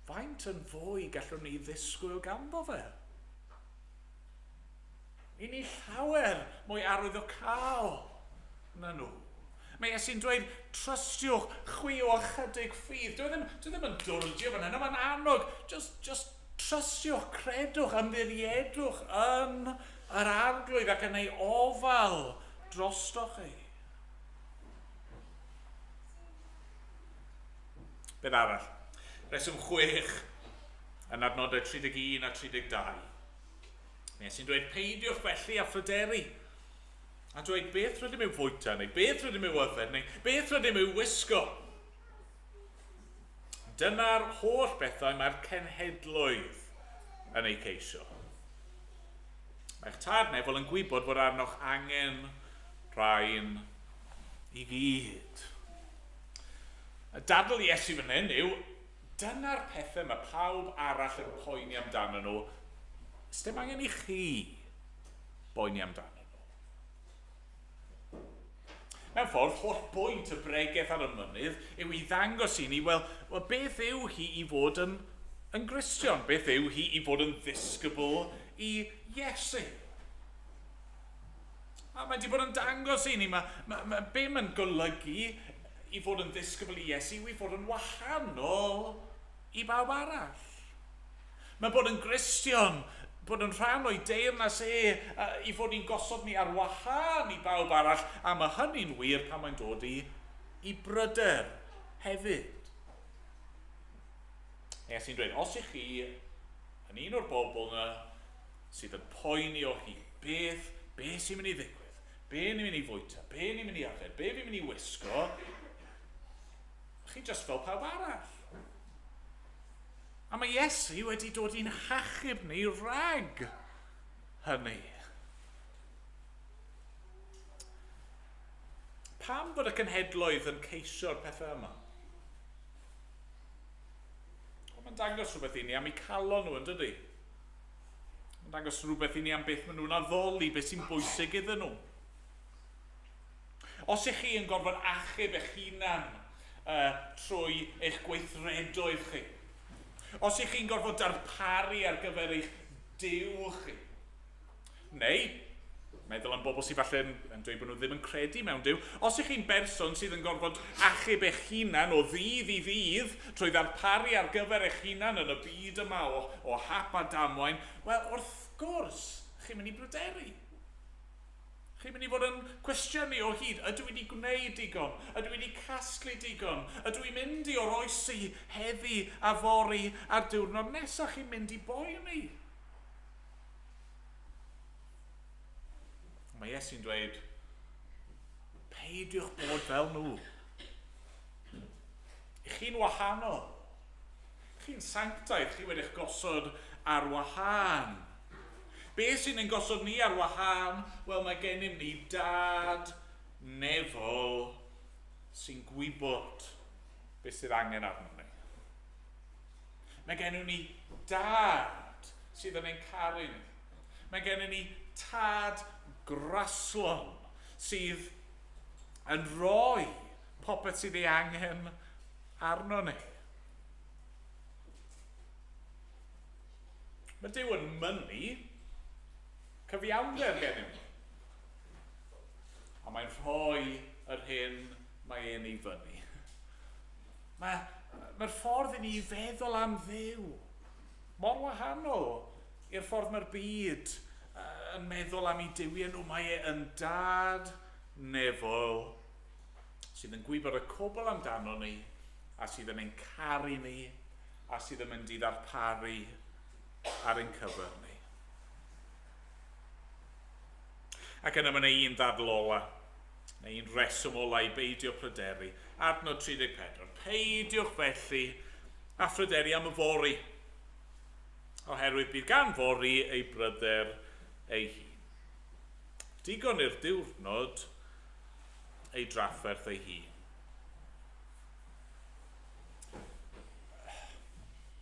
Faint yn fwy gallwn ni ddisgwyl ganddo fe? I ni llawer mwy arwyddocaol na nhw. Mae Iesu'n dweud, trystiwch chwi o ychydig ffydd. Dwi ddim yn dwrdio fan hyn, mae'n annog. Just trystiwch, credwch, ymddiriedwch yn yr arglwydd ac yn ei ofal drostoch chi. Beth arall? Reswm 6 yn adnodau 31 a 32. Mae Iesu'n dweud, peidiwch felly a phryderi. A dweud, beth rydym i'w fwyta, neu beth rydym i'w yfed, neu beth rydym i'w wisgo. Dyna'r holl bethau mae'r cenhedloedd yn ei ceisio. Mae'ch tad nefol yn gwybod fod arnoch angen rhain i gyd. Y dadl Iesu fan hyn yw, dyna'r pethau mae pawb arall yn poeni amdano nhw. Ysdim angen i chi boeni amdano. Mewn ffordd, holl bwynt y bregaeth ar y mynydd yw i ddangos i ni, wel beth yw hi i fod yn Gristion? Beth yw hi i fod yn ddisgybl i Iesu? A mae wedi bod yn dangos i ni, be mae'n golygu i fod yn ddisgybl i Iesu yw i fod yn wahanol i bawb arall. Mae bod yn Gristion, bod yn rhan o'i deyrnas i fod ni'n gosod ni ar wahân i bawb arall, a mae hynny'n wir pan mae'n dod i bryder hefyd. Iesu'n dweud, os ych chi yn un o'r bobl yna sydd yn poeni o hi, beth sy'n mynd i ddigwydd? be ni'n mynd i fwyta, be ni'n mynd i arfer, be fi'n mynd i wisgo, chi just fel pawb arall. A mae Iesu wedi dod i'n hachub ni rag hynny. Pam bod y cenhedloedd yn ceisio'r pethau yma? Mae'n dangos rhywbeth i ni am eu calon nhw, yn dydy? Mae'n dangos rhywbeth i ni am beth maen nhw'n addoli, beth sy'n bwysig iddyn nhw. Os ych chi yn gorfod achub eich hunan trwy eich gweithredoedd chi, os ych chi'n gorfod darparu ar gyfer eich Duw chi, neu, meddwl am bobl sydd falle yn dweud bod nhw ddim yn credu mewn Duw, os ych chi'n berson sydd yn gorfod achub eich hunan o ddydd i ddydd trwy ddarparu ar gyfer eich hunan yn y byd yma o hap a damwain, wel, wrth gwrs, chi'n mynd i bryderu. Chi'n mynd i fod yn cwestiynu o hyd, ydw i wedi gwneud digon? Ydw i wedi casglu digon? Ydw i'n mynd i oroesi heddi a fori a'r diwrnod nesaf chi'n mynd i boeni? Mae Iesu'n dweud, peidiwch bod fel nhw. Chi'n wahanol. Chi'n sanctaidd, chi wedi'ch gosod ar wahân. Be sy'n ein gosod ni ar wahân? Wel, mae gennym ni dad nefol sy'n gwybod beth sydd angen arno ni. Mae gennym ni dad sydd yn ein caru ni. Mae gennym ni tad graslon sydd yn rhoi popeth sydd ei angen arno ni. Mae Duw yn mynnu cyfiawnder gennym ni. A mae'n rhoi yr hyn mae e'n ei fyny. Mae'r ffordd i ni feddwl am Dduw mor wahanol i'r ffordd mae'r byd yn meddwl am ei diwiau nhw. Mae e yn dad nefol sydd yn gwybod y cwbl amdano ni a sydd yn ein caru ni a sydd yn mynd i ddarparu ar ein cyfer ni. Ac yna mae un ddadl ola, neu un reswm ola i beidio pryderu. Adnod 34. Peidiwch felly a pryderu am y fori, oherwydd bydd gan fori ei bryder ei hun. Digon i'r diwrnod ei drafferth ei hun.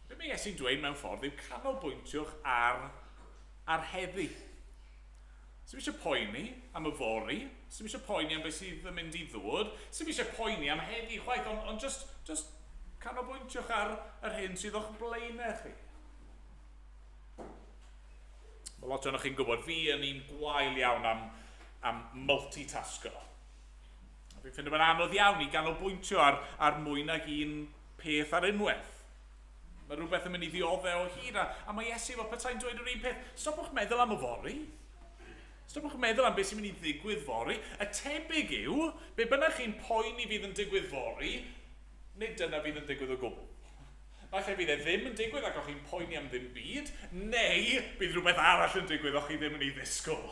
Be mae Iesu'n dweud mewn ffordd yw canolbwyntiwch ar heddi. Sdim eisiau poeni am y fori, sdim eisiau poeni am beth sydd yn mynd i ddod, sdim eisiau poeni am heddi chwaith, ond just canolbwyntiwch ar yr hyn sydd o'ch blaenau chi. Mae lot o'ch chi'n gwybod, fi yn un gwael iawn am multitasgo. Fi'n ffeindio mae'n anodd iawn i ganolbwyntio ar mwy nag un peth ar unwaith. Mae rhywbeth yn mynd i ddioddau o hyd, a mae Iesu fel petai'n dweud yr un peth. Stopwch meddwl am y fori. Stopwch meddwl am beth sy'n mynd i ddigwydd fori. Y tebyg yw, be bynnag chi'n poeni fydd yn digwydd fori, nid dyna fydd yn digwydd o gwbl. Falle bydd e ddim yn digwydd ac o'ch chi'n poeni am ddim byd, neu bydd rhywbeth arall yn digwydd o'ch chi ddim yn ei ddisgwyl.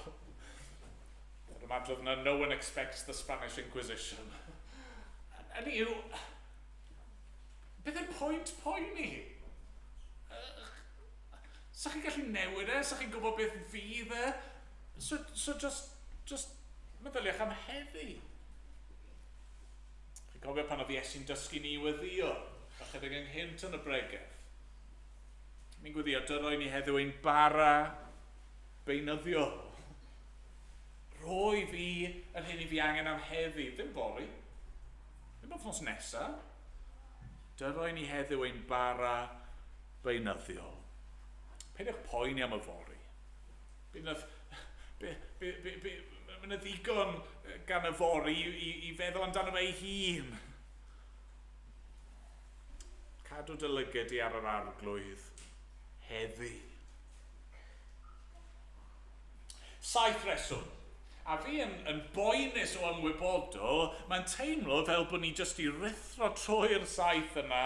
Yr ymadrodd yna, no one expects the Spanish Inquisition. Hynny yw, beth yw'r pwynt poeni? Sa chi'n gallu newid e? Sa chi'n gwybod beth fydd e? So just meddyliach am heddi. Chi'n cofio pan oedd Iesu'n dysgu ni weddio, a chydig ynghynt yn y bregeth. Mi'n gweddio, dyroi ni heddiw ein bara beunyddiol. Roi fi yr hyn i fi angen am heddi, ddim bori. Ddim wythnos nesa. Dyroi ni heddiw ein bara beunyddiol. Peidiwch poeni am y fori. Mae'n ddigon gan y fori i feddwl amdano fe ei hun. Cadw dy lyged i ar yr arglwydd heddi. 7 reswm. A fi yn boenus o ymwybodol, mae'n teimlo fel bod ni jyst i rithro trwy'r 7 yna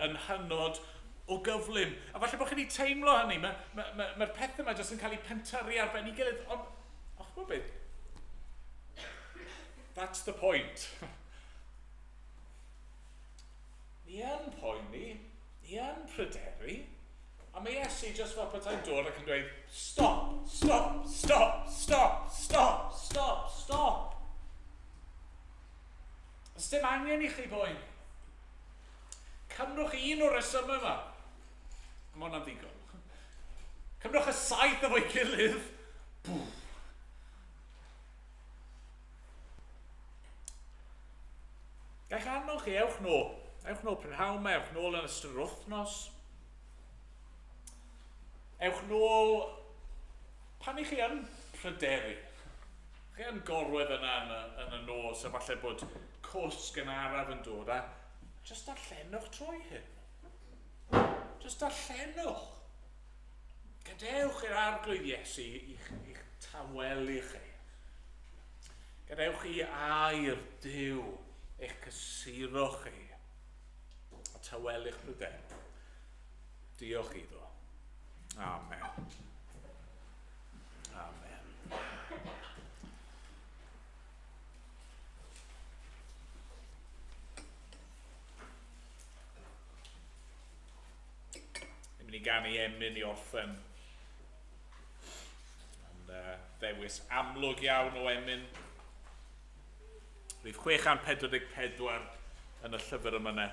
yn hynod o gyflym. A falle bod chi wedi teimlo hynny, mae'r pethau yma jyst yn cael eu pentyrru ar ben ei gilydd, ond, o'ch bod beth? that's the point. Ni yn poeni, ni yn pryderu, a mae Iesu just fel petai'n dod ac yn dweud, stop, stop, stop, stop, stop, stop, stop. Os dim angen I chi boen. Cymrwch un o'r resymau yma. Mae hwnna'n ddigon. Cymrwch y 7 efo'i gilydd. Gai'ch annog chi, ewch nôl. Ewch nôl prynhawn me, ewch nôl yn ystod yr wythnos. Ewch nôl pan I chi yn pryderu. Chi yn gorwedd yna yn y nos, a falle bod cwsg yn araf yn dod, a just darllenwch trwy hyn. Just darllenwch. Gadewch i'r arglwydd Iesu i'ch tawelu chi. Gadewch I air Duw eich cysuro chi. A tawelu'ch pryder. Diolch iddo. Amen. Amen. Ni'n mynd I ganu Emyr I orffen. Ddewis amlwg iawn o Emyr. Rwyf 644 yn y llyfr yma.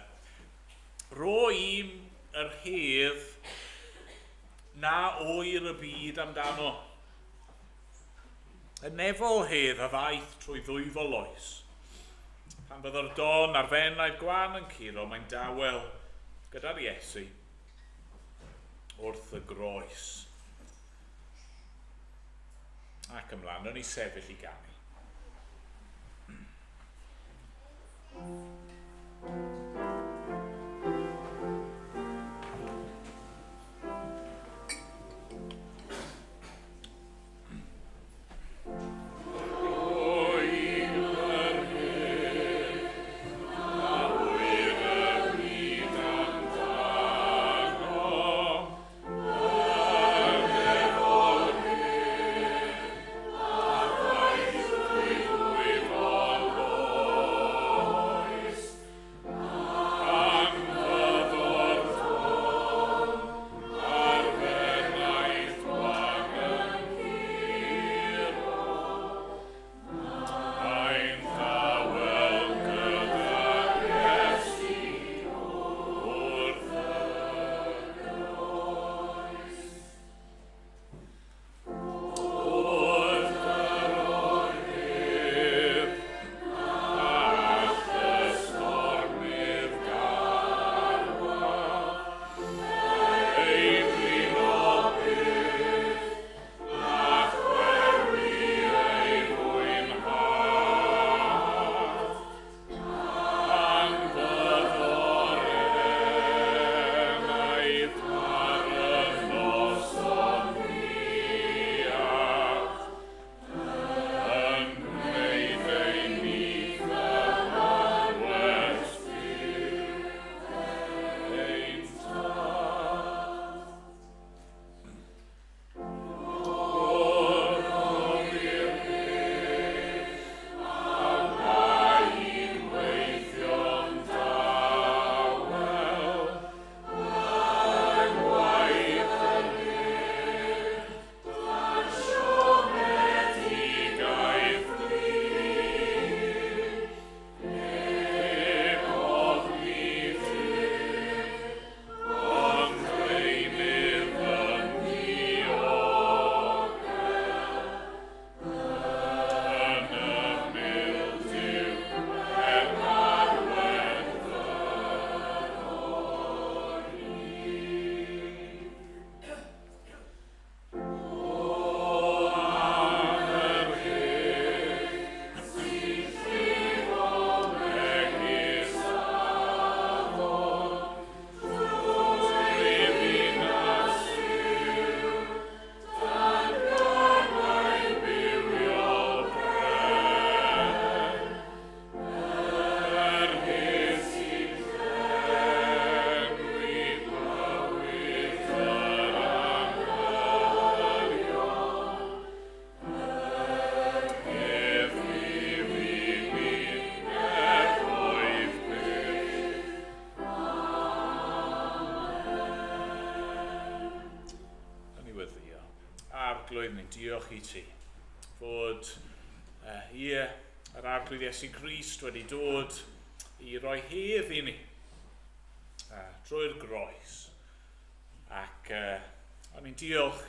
Ro I'm yr hedd na oer y byd amdano. Y nefol hedd a ddaeth trwy ddwyfol oes. Pan byddai'r don a'r fennau'r gwan yn curo, mae'n dawel gyda'r Iesu wrth y groes. Ac ymlaen, yn I sefyll I ganu. diolch i ti fod yr arglwydd Iesu Grist wedi dod i roi hedd i ni drwy'r groes. Ac o'n i'n diolch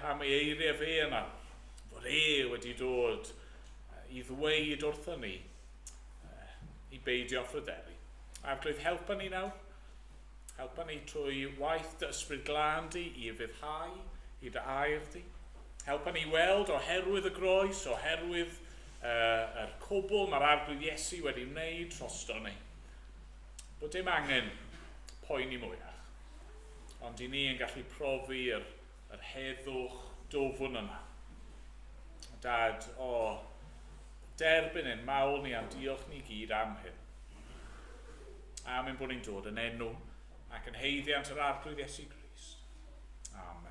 am ei eiriau fe yna, fod wedi dod i ddweud wrthyn ni i beidio ffryderi. Arglwydd, helpa ni nawr. Helpa ni trwy waith dy ysbryd glân di i fyddhau, i dy air di. Helpa ni weld oherwydd y groes, oherwydd yr cwbl mae'r arglwydd Iesu wedi wneud trosto ni. Bod dim angen poeni mwyach, ond i ni yn gallu profi yr heddwch dofwn yna. Dad, derbyn ein mawl ni am diolch ni gyd am hyn. Am ein bod ni'n dod yn enw ac yn heiddiant yr arglwydd Iesu Grist. Amen.